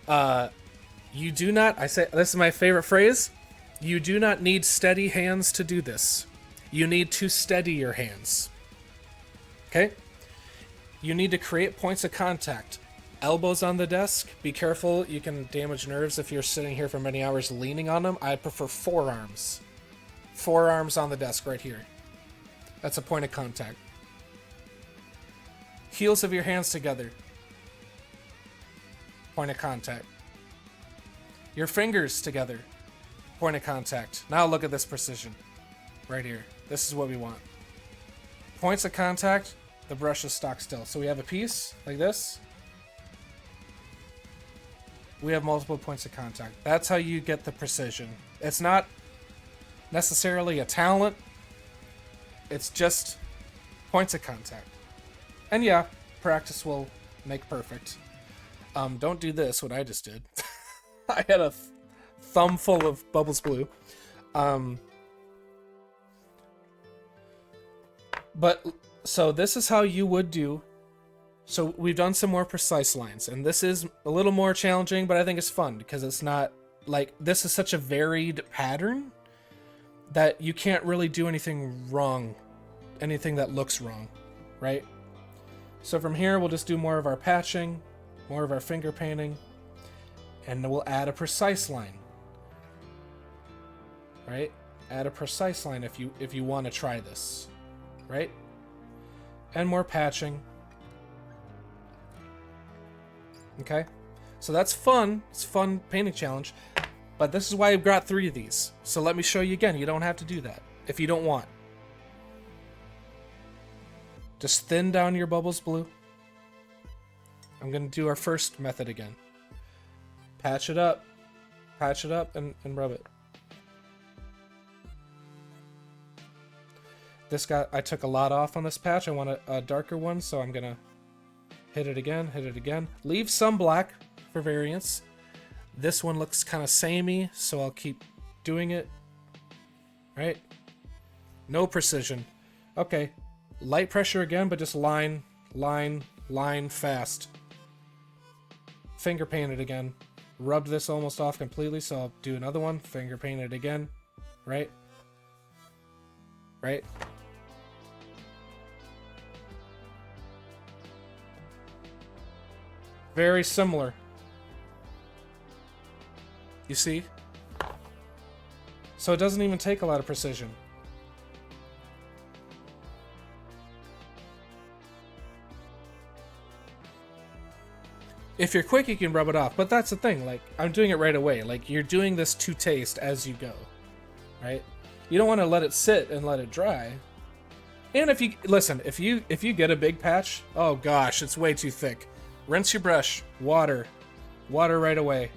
You do not, this is my favorite phrase, you do not need steady hands to do this. You need to steady your hands. Okay? You need to create points of contact. Elbows on the desk. Be careful, you can damage nerves if you're sitting here for many hours leaning on them. I prefer forearms. Forearms on the desk right here. That's a point of contact. Heels of your hands together. Point of contact. Your fingers together. Point of contact. Now look at this precision. Right here. This is what we want. Points of contact. The brush is stock still. So we have a piece like this. We have multiple points of contact. That's how you get the precision. It's not necessarily a talent. It's just points of contact. And yeah, practice will make perfect. Don't do this, what I just did. I had a thumb full of Bubbles Blue. But, so this is how you would do. So we've done some more precise lines. And this is a little more challenging, but I think it's fun. Because it's not, like, this is such a varied pattern that you can't really do anything wrong. Anything that looks wrong, right? So from here, we'll just do more of our patching, more of our finger painting, and then we'll add a precise line, right? Add a precise line if you want to try this, right? And more patching. Okay, so that's fun. It's a fun painting challenge, but this is why I've got 3 of these. So let me show you again. You don't have to do that if you don't want. Just thin down your Bubbles Blue. I'm going to do our first method again. Patch it up. Patch it up and rub it. I took a lot off on this patch. I want a darker one, so I'm going to hit it again. Leave some black for variance. This one looks kind of samey, so I'll keep doing it. Right? No precision. Okay. Light pressure again, but just line fast. Finger paint it again. Rubbed this almost off completely, so I'll do another one. Finger paint it again. Right right? Very similar. You see? So it doesn't even take a lot of precision. If you're quick, you can rub it off. But that's the thing. Like, I'm doing it right away. Like, you're doing this to taste as you go. Right? You don't want to let it sit and let it dry. And if you... Listen, if you get a big patch... Oh, gosh, it's way too thick. Rinse your brush. Water. Water right away.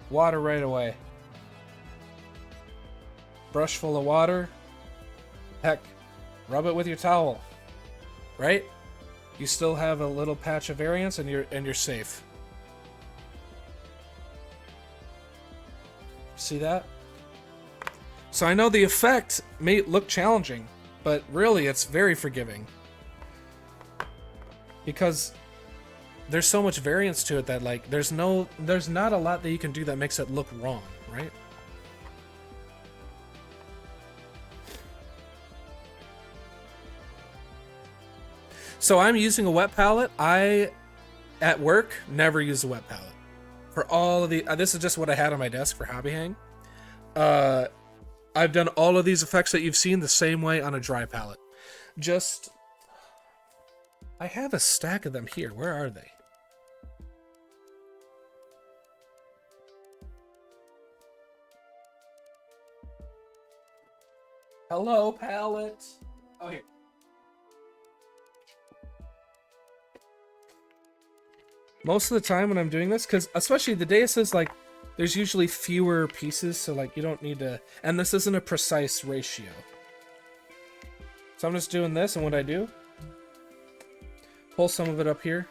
Water right away. Brush full of water. Heck, rub it with your towel. Right? You still have a little patch of variance and you're safe. See that? So I know the effect may look challenging, but really it's very forgiving. Because there's so much variance to it that like there's not a lot that you can do that makes it look wrong, right? So I'm using a wet palette. I, at work, never use a wet palette. For all of the... this is just what I had on my desk for hobby hang. I've done all of these effects that you've seen the same way on a dry palette. Just... I have a stack of them here. Where are they? Hello, palette. Oh, here. Most of the time when I'm doing this, because especially the dais is like, there's usually fewer pieces, so like you don't need to, and this isn't a precise ratio. So I'm just doing this, and what I do, pull some of it up here,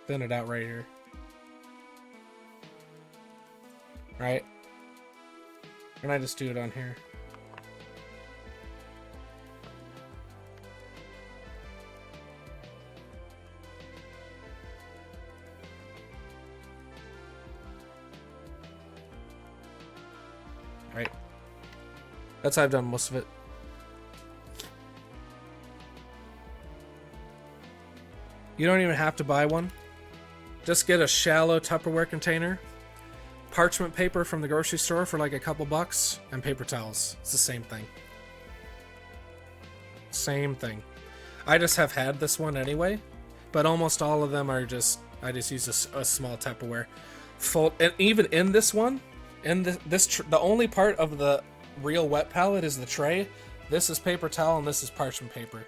thin it out right here. Right? And I just do it on here. Right. That's how I've done most of it. You don't even have to buy one. Just get a shallow Tupperware container, parchment paper from the grocery store for like a couple bucks, and paper towels. It's the same thing. Same thing. I just have had this one anyway, but almost all of them are just, I just use a small Tupperware. And even in this one, the only part of the real wet palette is the tray. This is paper towel and this is parchment paper.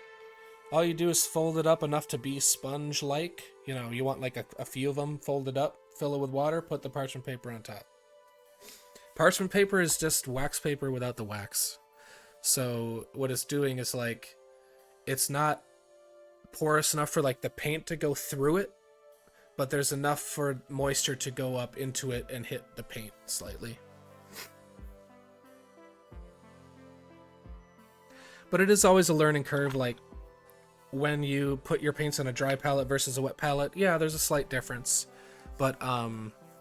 All you do is fold it up enough to be sponge-like. You know, you want like a few of them folded up, fill it with water, put the parchment paper on top. Parchment paper is just wax paper without the wax. So what it's doing is like, it's not porous enough for like the paint to go through it, but there's enough for moisture to go up into it and hit the paint slightly. But it is always a learning curve, like when you put your paints on a dry palette versus a wet palette, yeah, there's a slight difference. But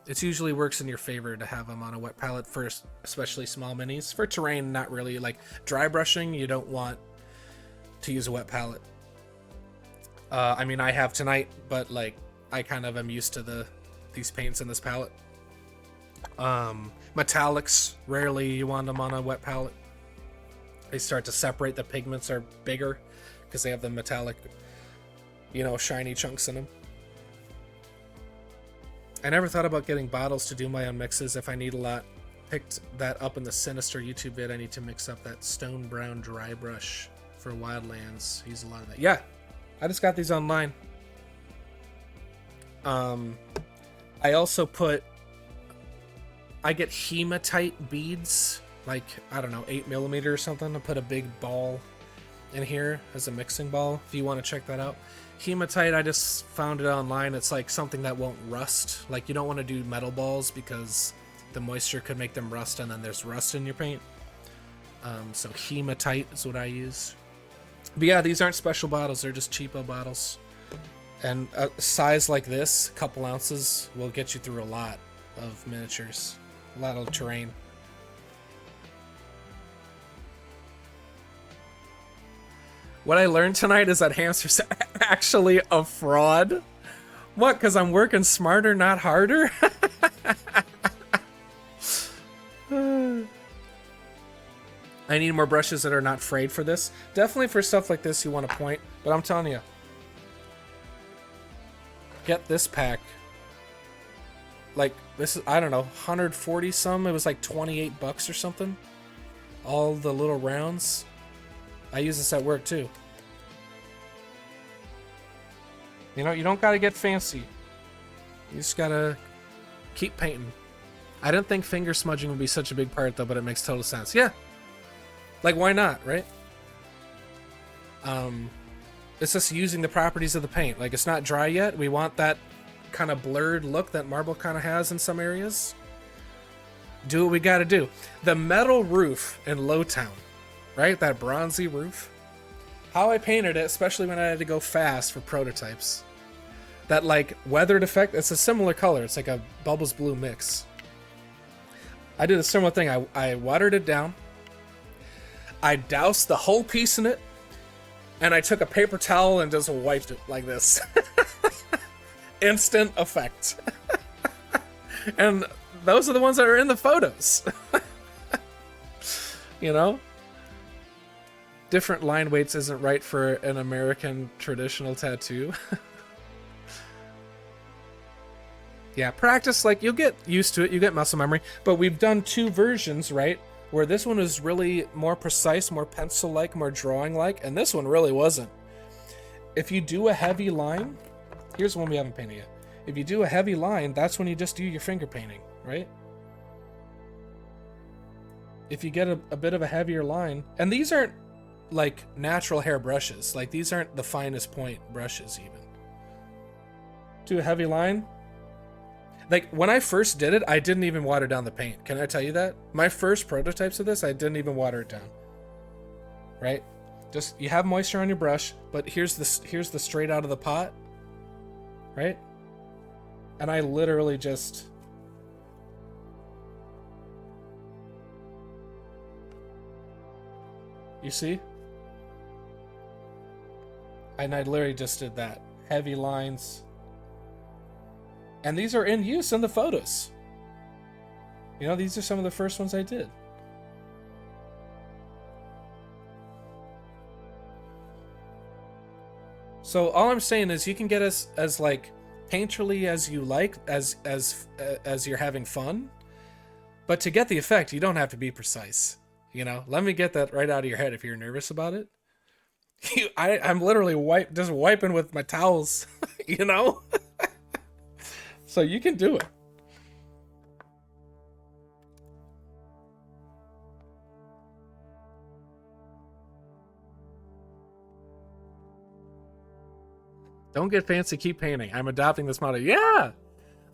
it usually works in your favor to have them on a wet palette for especially small minis. For terrain, not really. Like dry brushing, you don't want to use a wet palette. I mean, I have tonight, but like I kind of am used to these paints in this palette. Metallics, rarely you want them on a wet palette. They start to separate, the pigments are bigger because they have the metallic, you know, shiny chunks in them. I never thought about getting bottles to do my own mixes if I need a lot. Picked that up in the Sinister YouTube vid. I need to mix up that stone brown dry brush for Wildlands. Use a lot of that. Yeah, I just got these online. I also I get hematite beads, like, I don't know, 8mm or something. I put a big ball in here as a mixing ball, if you want to check that out. Hematite, I just found it online. It's like something that won't rust. Like, you don't want to do metal balls because the moisture could make them rust, and then there's rust in your paint. So hematite is what I use. But yeah, these aren't special bottles. They're just cheapo bottles. And a size like this, a couple ounces, will get you through a lot of miniatures. A lot of terrain. What I learned tonight is that Hamster's actually a fraud. What, because I'm working smarter, not harder? I need more brushes that are not frayed for this. Definitely for stuff like this you want to point, but I'm telling you, get this pack. Like, this is, I don't know, 140 some. It was like 28 bucks or something. All the little rounds. I use this at work too. You know, you don't gotta get fancy. You just gotta keep painting. I didn't think finger smudging would be such a big part though, but it makes total sense. Yeah. Like, why not, right? It's just using the properties of the paint. Like, it's not dry yet. We want that kind of blurred look that marble kind of has in some areas. Do what we gotta do. The metal roof in Lowtown, right? That bronzy roof. How I painted it, especially when I had to go fast for prototypes. That, like, weathered effect, it's a similar color. It's like a Bubbles Blue mix. I did a similar thing. I watered it down. I doused the whole piece in it, and I took a paper towel and just wiped it like this. Instant effect. And those are the ones that are in the photos. You know? Different line weights isn't right for an American traditional tattoo. Yeah, practice, like, you'll get used to it, you get muscle memory, but we've done two versions, right? Where this one is really more precise, more pencil-like, more drawing-like, and this one really wasn't. If you do a heavy line, here's one we haven't painted yet. If you do a heavy line, that's when you just do your finger painting, right? If you get a bit of a heavier line, and these aren't like natural hair brushes, like these aren't the finest point brushes even. Do a heavy line. Like, when I first did it, I didn't even water down the paint. Can I tell you that? My first prototypes of this, I didn't even water it down. Right? Just, you have moisture on your brush, but here's the straight out of the pot. Right? And I literally just... You see? And I literally just did that. Heavy lines. And these are in use in the photos. You know, these are some of the first ones I did. So all I'm saying is you can get as like painterly as you like, as you're having fun. But to get the effect, you don't have to be precise. You know, let me get that right out of your head if you're nervous about it. I'm literally just wiping with my towels, you know? So you can do it. Don't get fancy, keep painting. I'm adopting this model. Yeah!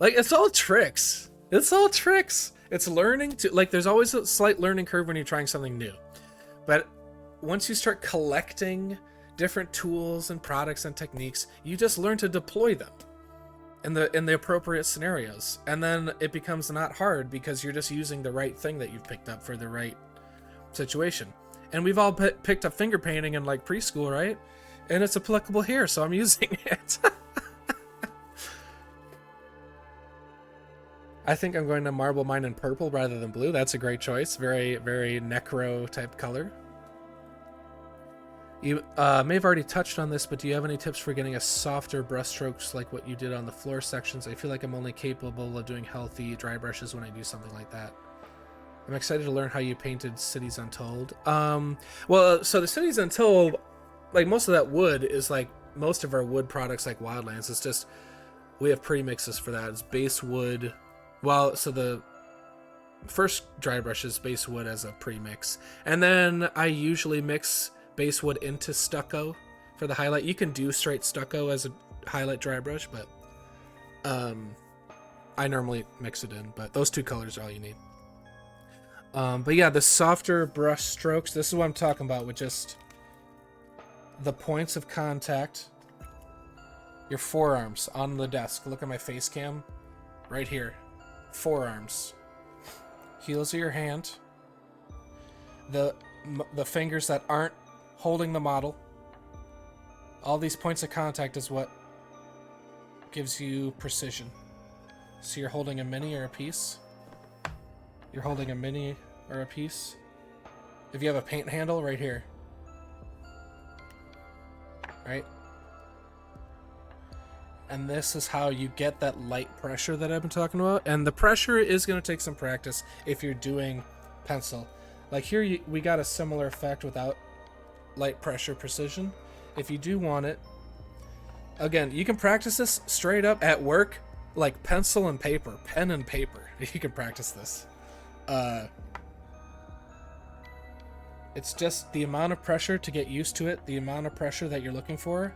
Like, it's all tricks. It's all tricks. It's learning to, like, there's always a slight learning curve when you're trying something new. But once you start collecting different tools and products and techniques, you just learn to deploy them in the appropriate scenarios, and then it becomes not hard because you're just using the right thing that you've picked up for the right situation. And we've all picked up finger painting in like preschool, right? And it's applicable here, so I'm using it. I think I'm going to marble mine in purple rather than blue. That's a great choice. Very, very necro type color. You may have already touched on this, but do you have any tips for getting a softer brush strokes like what you did on the floor sections? I feel like I'm only capable of doing healthy dry brushes when I do something like that. I'm excited to learn how you painted Cities Untold. Well, so the Cities Untold, like most of that wood is like most of our wood products like Wildlands. It's just, we have premixes for that. It's base wood. Well, so the first dry brush is base wood as a premix. And then I usually mix base wood into stucco for the highlight. You can do straight stucco as a highlight dry brush, but I normally mix it in, but those two colors are all you need. But yeah, the softer brush strokes, this is what I'm talking about with just the points of contact. Your forearms on the desk. Look at my face cam right here. Forearms. Heels of your hand. The fingers that aren't holding the model, All these points of contact is what gives you precision. So you're holding a mini or a piece. You're holding a mini or a piece. If you have a paint handle right here, right? And this is how you get that light pressure that I've been talking about. And the pressure is going to take some practice if you're doing pencil. Like here, we got a similar effect without light pressure precision. If you do want it, again, you can practice this straight up at work, like pencil and paper, pen and paper. You can practice this. It's just the amount of pressure to get used to it, the amount of pressure that you're looking for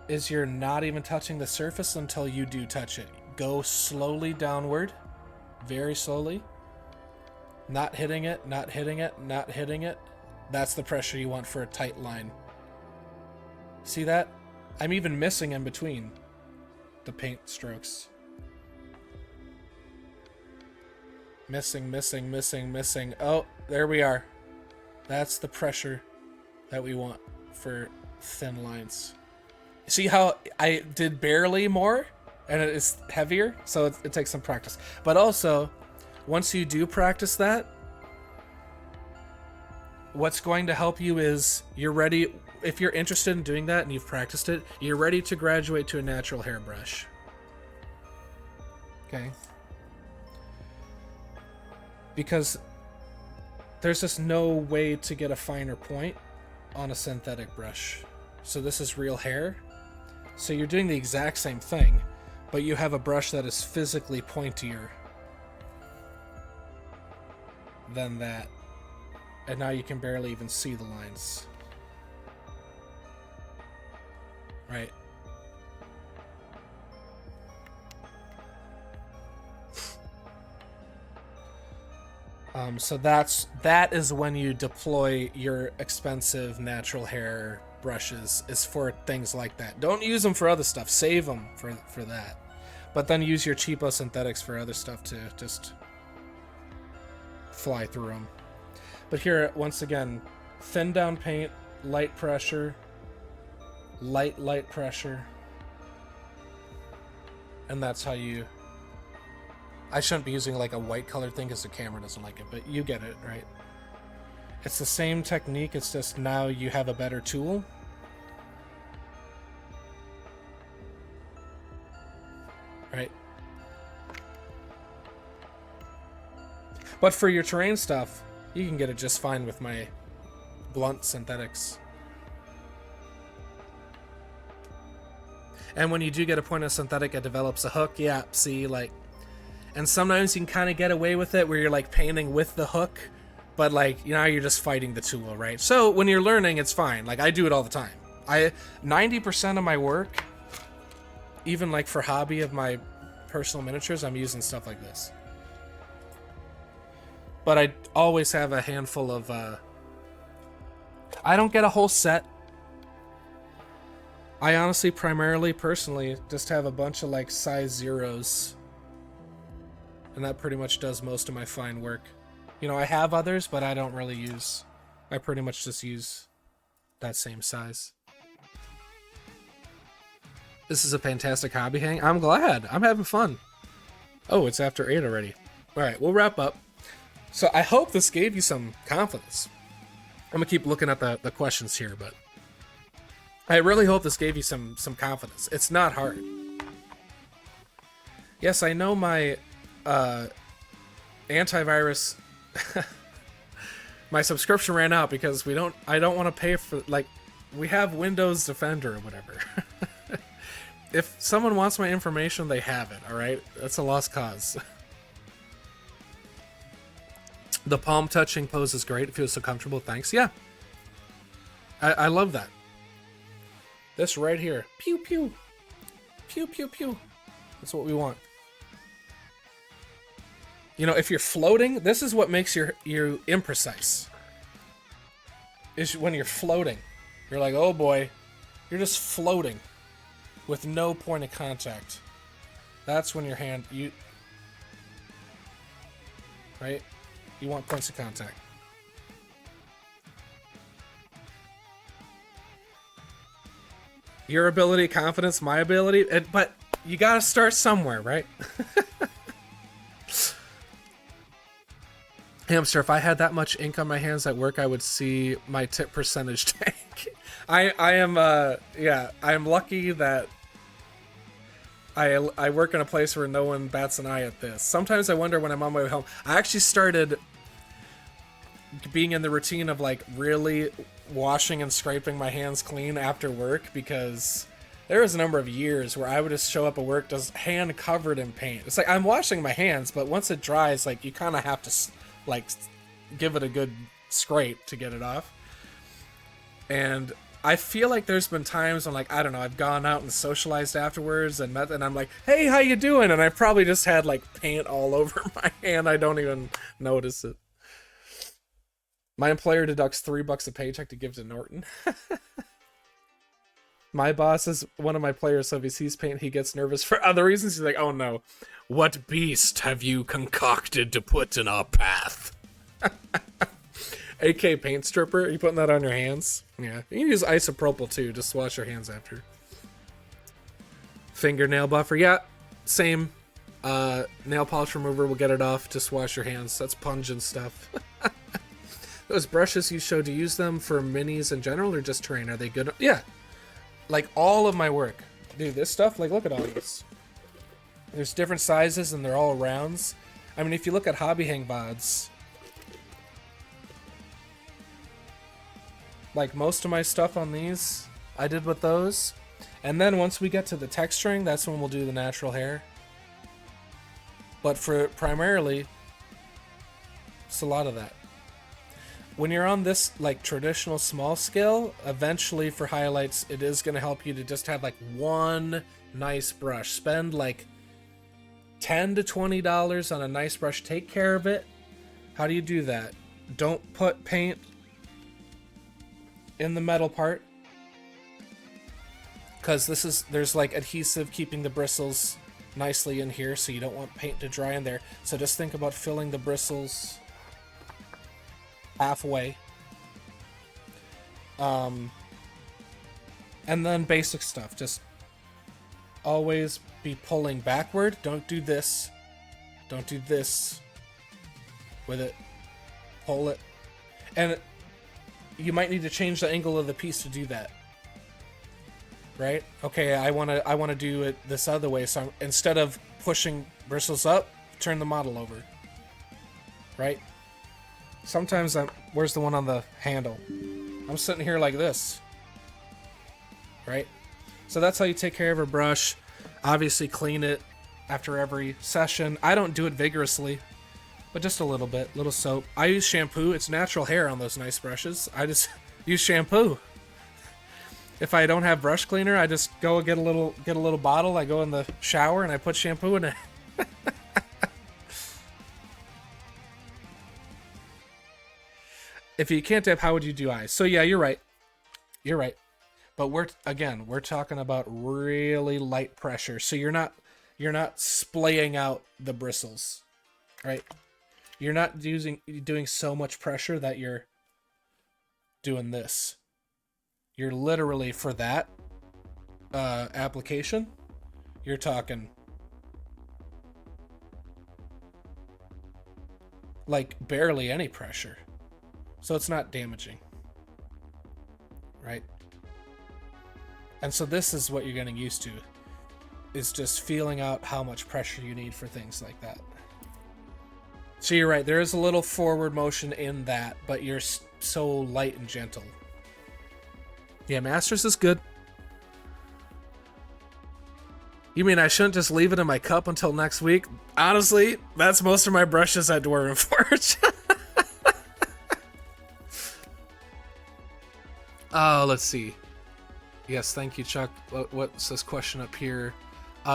is you're not even touching the surface until you do touch it. Go slowly downward, very slowly. Not hitting it, not hitting it, not hitting it. That's the pressure you want for a tight line. See that? I'm even missing in between the paint strokes. Missing, missing, missing, missing. Oh, there we are. That's the pressure that we want for thin lines. See how I did barely more and it is heavier? So it takes some practice. But also, once you do practice that, what's going to help you is you're ready. If you're interested in doing that and you've practiced it, you're ready to graduate to a natural hairbrush. Okay? Because there's just no way to get a finer point on a synthetic brush. So this is real hair. So you're doing the exact same thing, but you have a brush that is physically pointier than that. And now you can barely even see the lines. Right. So that is when you deploy your expensive natural hair brushes, is for things like that. Don't use them for other stuff. Save them for that. But then use your cheapo synthetics for other stuff to just fly through them. But here, once again, thin down paint, light pressure, light pressure. And that's how you... I shouldn't be using like a white colored thing because the camera doesn't like it, but you get it, right? It's the same technique, it's just now you have a better tool. Right? But for your terrain stuff, you can get it just fine with my blunt synthetics. And when you do get a point of synthetic, it develops a hook. Yeah, see, like... And sometimes you can kind of get away with it where you're like painting with the hook, but like, you know, you're just fighting the tool, right? So when you're learning, it's fine. Like I do it all the time. 90% of my work, even like for hobby of my personal miniatures, I'm using stuff like this. But I always have a handful of, I don't get a whole set. I honestly, primarily, personally, just have a bunch of like size zeros. And that pretty much does most of my fine work. You know, I have others, but I don't really use... I pretty much just use that same size. This is a fantastic hobby hang. I'm glad. I'm having fun. Oh, it's after 8 already. Alright, we'll wrap up. So I hope this gave you some confidence. I'm going to keep looking at the questions here, but... I really hope this gave you some confidence. It's not hard. Yes, I know my... antivirus my subscription ran out because I don't want to pay for, like, we have Windows Defender or whatever. If someone wants my information, they have it, all right? That's a lost cause. The palm touching pose is great. It feels so comfortable. Thanks. Yeah. I love that. This right here. Pew pew. Pew pew pew. That's what we want. You know, if you're floating, this is what makes you imprecise. Is when you're floating. You're like, oh boy, you're just floating with no point of contact. That's when your hand, right? You want points of contact. Your ability, confidence, my ability, but you gotta start somewhere, right? Hamster, if I had that much ink on my hands at work, I would see my tip percentage tank. I am I am lucky that I work in a place where no one bats an eye at this. Sometimes I wonder when I'm on my way home. I actually started being in the routine of like really washing and scraping my hands clean after work, because there was a number of years where I would just show up at work just hand covered in paint. It's like I'm washing my hands, but once it dries, like you kind of have to like give it a good scrape to get it off. And I feel like there's been times when, like, I don't know, I've gone out and socialized afterwards and met, and I'm like, hey, how you doing? And I probably just had like paint all over my hand. I don't even notice it. My employer deducts $3 a paycheck to give to Norton. My boss is one of my players, so if he sees paint, he gets nervous for other reasons. He's like, oh no, what beast have you concocted to put in our path? AK paint stripper, are you putting that on your hands? Yeah, you can use isopropyl too, just wash your hands after. Fingernail buffer, yeah, same. Nail polish remover will get it off, just wash your hands. That's pungent stuff. Those brushes you showed, to use them for minis in general or just terrain? Are they good? Yeah. Like all of my work. Dude, this stuff, like look at all these. There's different sizes and they're all rounds. I mean, if you look at hobby hang bods, like most of my stuff on these, I did with those. And then once we get to the texturing, that's when we'll do the natural hair. But for primarily, it's a lot of that. When you're on this like traditional small scale, eventually for highlights, it is going to help you to just have like one nice brush. Spend like $10 to $20 on a nice brush. Take care of it. How do you do that? Don't put paint in the metal part, because there's like adhesive keeping the bristles nicely in here, so you don't want paint to dry in there. So just think about filling the bristles halfway. And then basic stuff, just always be pulling backward. Don't do this with it. Pull it, and you might need to change the angle of the piece to do that, right? Okay, I want to do it this other way, so instead of pushing bristles up, turn the model over, right? Sometimes where's the one on the handle? I'm sitting here like this, right? So that's how you take care of a brush. Obviously clean it after every session. I don't do it vigorously, but just a little bit, little soap. I use shampoo. It's natural hair on those nice brushes. I just use shampoo. If I don't have brush cleaner, I just go get a little bottle. I go in the shower and I put shampoo in it. If you can't dip, how would you do eyes? So yeah, you're right. You're right. But we're talking about really light pressure. So you're not splaying out the bristles, right? You're not doing so much pressure that you're doing this. You're literally, for that application, you're talking like barely any pressure. So it's not damaging, right? And so this is what you're getting used to, is just feeling out how much pressure you need for things like that. So you're right, there is a little forward motion in that, but you're so light and gentle. Yeah, Masters is good. You mean I shouldn't just leave it in my cup until next week? Honestly, that's most of my brushes at Dwarven Forge. Let's see. Yes, thank you, Chuck. What's this question up here?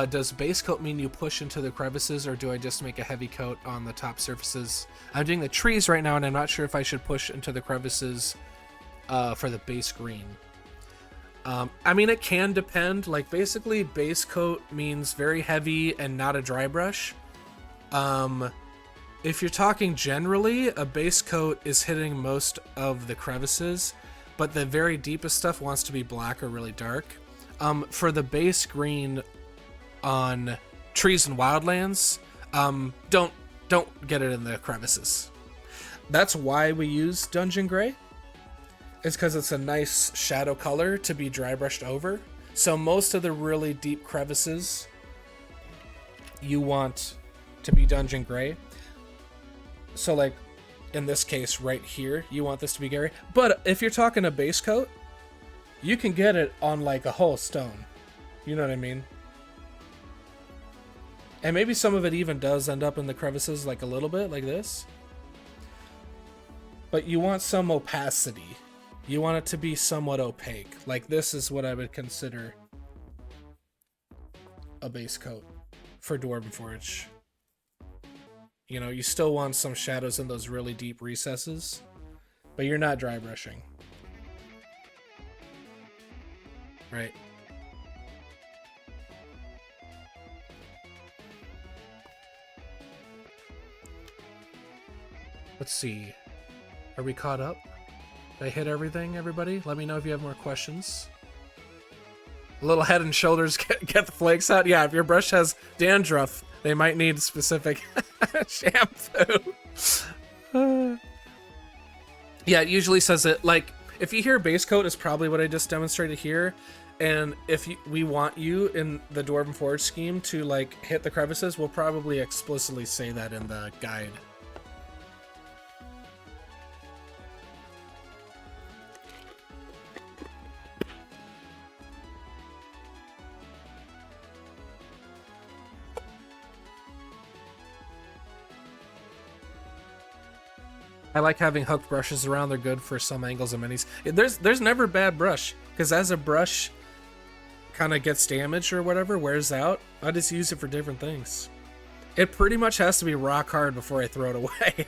Does base coat mean you push into the crevices, or do I just make a heavy coat on the top surfaces? I'm doing the trees right now, and I'm not sure if I should push into the crevices for the base green. I mean, it can depend. Like, basically, base coat means very heavy and not a dry brush. If you're talking generally, a base coat is hitting most of the crevices, but the very deepest stuff wants to be black or really dark. For the base green on trees and wildlands, don't get it in the crevices. That's why we use Dungeon Gray. It's because it's a nice shadow color to be dry brushed over. So most of the really deep crevices you want to be Dungeon Gray. So like in this case right here, you want this to be gray. But if you're talking a base coat, you can get it on like a whole stone. You know what I mean? And maybe some of it even does end up in the crevices like a little bit, like this. But you want some opacity. You want it to be somewhat opaque. Like this is what I would consider a base coat for Dwarven Forge. You know, you still want some shadows in those really deep recesses, but you're not dry brushing. Right. Let's see. Are we caught up? Did I hit everything, everybody? Let me know if you have more questions. A little head and shoulders, get the flakes out. Yeah, if your brush has dandruff, they might need specific shampoo. Yeah, it usually says it, like, if you hear base coat is probably what I just demonstrated here. And if we want you in the Dwarven Forge scheme to, like, hit the crevices, we'll probably explicitly say that in the guide. I like having hooked brushes around. They're good for some angles and minis. There's never bad brush, because as a brush kind of gets damaged or whatever, wears out, I just use it for different things. It pretty much has to be rock hard before I throw it away.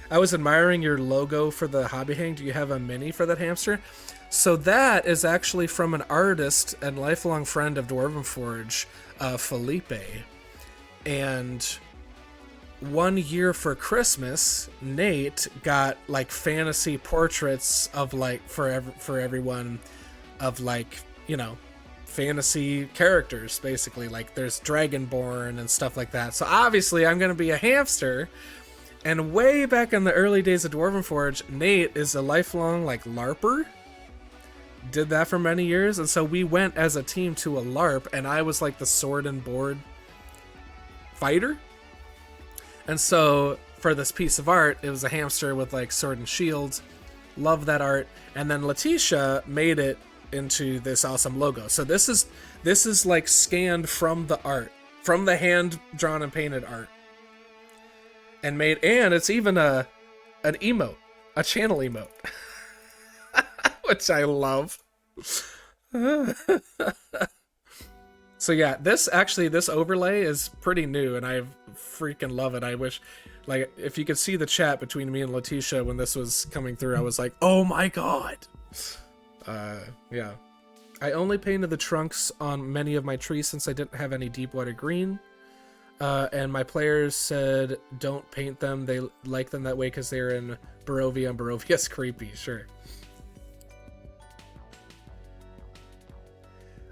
I was admiring your logo for the hobby hang. Do you have a mini for that hamster? So that is actually from an artist and lifelong friend of Dwarven Forge, Felipe. And one year for Christmas, Nate got like fantasy portraits of like for everyone of like, you know, fantasy characters basically. Like there's Dragonborn and stuff like that. So obviously I'm going to be a hamster. And way back in the early days of Dwarven Forge, Nate is a lifelong like LARPer. Did that for many years, and so we went as a team to a LARP, and I was like the sword and board fighter. And so for this piece of art, it was a hamster with like sword and shield. Love that art. And then Letitia made it into this awesome logo. So this is like scanned from the art, from the hand drawn and painted art, and it's even an emote, a channel emote. Which I love. So yeah, this overlay is pretty new, and I freaking love it. I wish, like, if you could see the chat between me and Letitia when this was coming through, I was like, oh my god. Yeah. I only painted the trunks on many of my trees since I didn't have any deep water green. And my players said don't paint them. They like them that way because they're in Barovia, and Barovia's creepy, sure.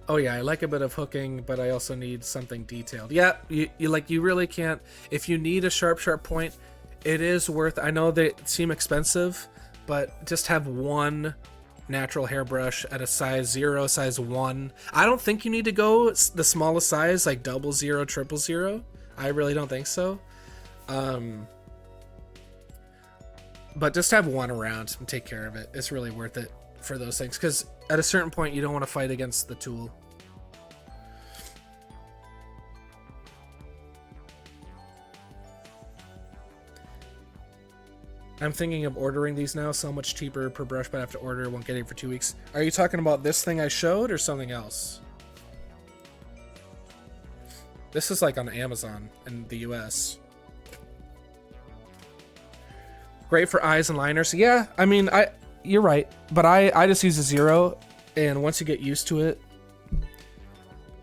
Oh yeah, I like a bit of hooking, but I also need something detailed. Yeah, you really can't. If you need a sharp point, it is worth. I know they seem expensive, but just have one natural hairbrush at a size 0, size 1. I don't think you need to go the smallest size, like 00, 000. I really don't think so. But just have one around and take care of it. It's really worth it for those things, because at a certain point you don't want to fight against the tool. I'm thinking of ordering these now. So much cheaper per brush, but I have to order. Won't get it for 2 weeks. Are you talking about this thing I showed or something else? This is like on Amazon in the US. Great for eyes and liners. Yeah, I mean, you're right, but I just use a 0, and once you get used to it,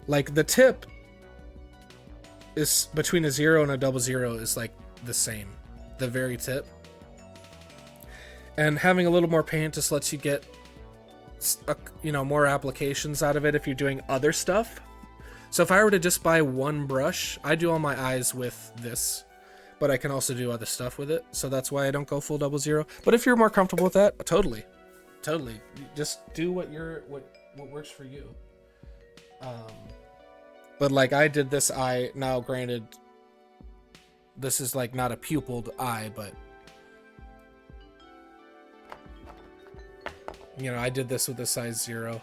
like the tip is between a 0 and a 00 is like the same, the very tip. And having a little more paint just lets you get, you know, more applications out of it if you're doing other stuff. So if I were to just buy one brush, I do all my eyes with this, but I can also do other stuff with it. So that's why I don't go full 00. But if you're more comfortable with that, totally. Just do what works for you. But like I did this eye, now granted, this is like not a pupilled eye, but you know, I did this with a size 0.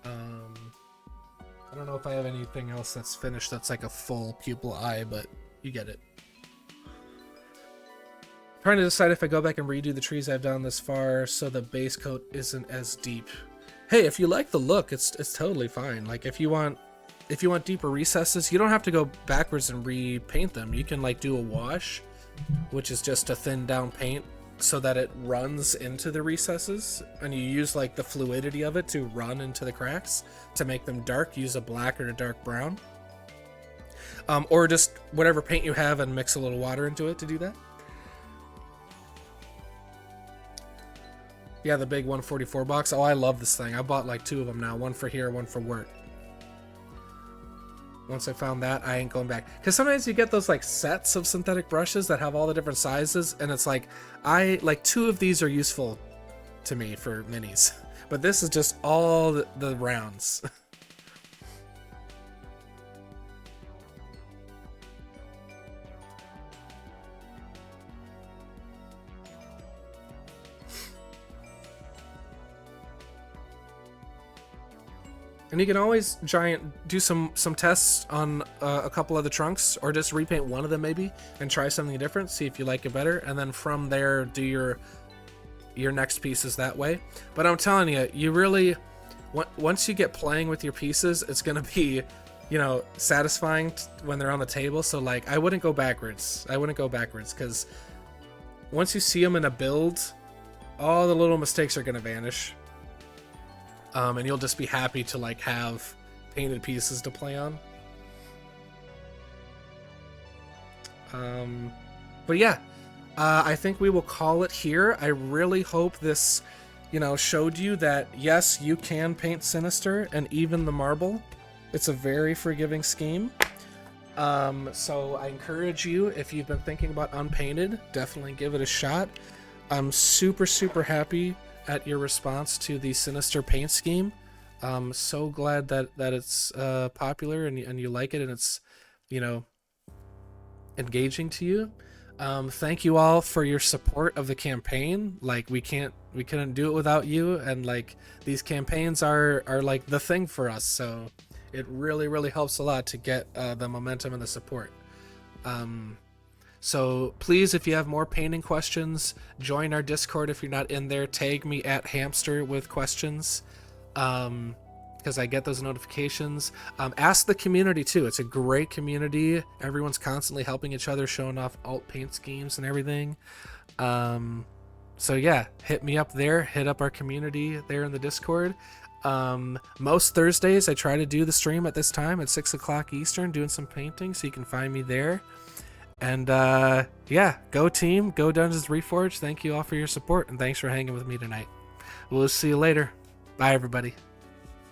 I don't know if I have anything else that's finished that's like a full pupil eye, but you get it. Trying to decide if I go back and redo the trees I've done this far so the base coat isn't as deep. Hey, if you like the look, it's totally fine. Like if you want deeper recesses, you don't have to go backwards and repaint them. You can like do a wash, which is just a thin down paint so that it runs into the recesses, and you use like the fluidity of it to run into the cracks to make them dark. Use a black or a dark brown, or just whatever paint you have and mix a little water into it to do that. Yeah, the big 144 box. Oh, I love this thing. I bought like 2 of them now, one for here, one for work. Once I found that, I ain't going back. Because sometimes you get those like sets of synthetic brushes that have all the different sizes, and it's like, 2 of these are useful to me for minis. But this is just all the rounds. And you can always do some tests on a couple of the trunks, or just repaint one of them maybe and try something different, see if you like it better, and then from there do your next pieces that way. But I'm telling you, you really, once you get playing with your pieces, it's gonna be, you know, satisfying when they're on the table. So like, I wouldn't go backwards. Because once you see them in a build, all the little mistakes are gonna vanish. And you'll just be happy to like have painted pieces to play on. But yeah, I think we will call it here. I really hope this, you know, showed you that yes, you can paint Sinister and even the marble. It's a very forgiving scheme. So I encourage you, if you've been thinking about unpainted, definitely give it a shot. I'm super happy at your response to the Sinister paint scheme. I'm so glad that it's popular and you like it, and it's, you know, engaging to you. Thank you all for your support of the campaign. Like we couldn't do it without you, and like these campaigns are like the thing for us, so it really helps a lot to get the momentum and the support. So please, if you have more painting questions, join our Discord. If you're not in there, tag me at Hamster with questions, because I get those notifications. Ask the community too. It's a great community. Everyone's constantly helping each other, showing off alt paint schemes and everything. So yeah, hit me up there. Hit up our community there in the Discord. Most Thursdays I try to do the stream at this time at 6 o'clock Eastern, doing some painting, so you can find me there. And yeah, go team, go Dungeons Reforged. Thank you all for your support, and thanks for hanging with me tonight. We'll see you later. Bye everybody.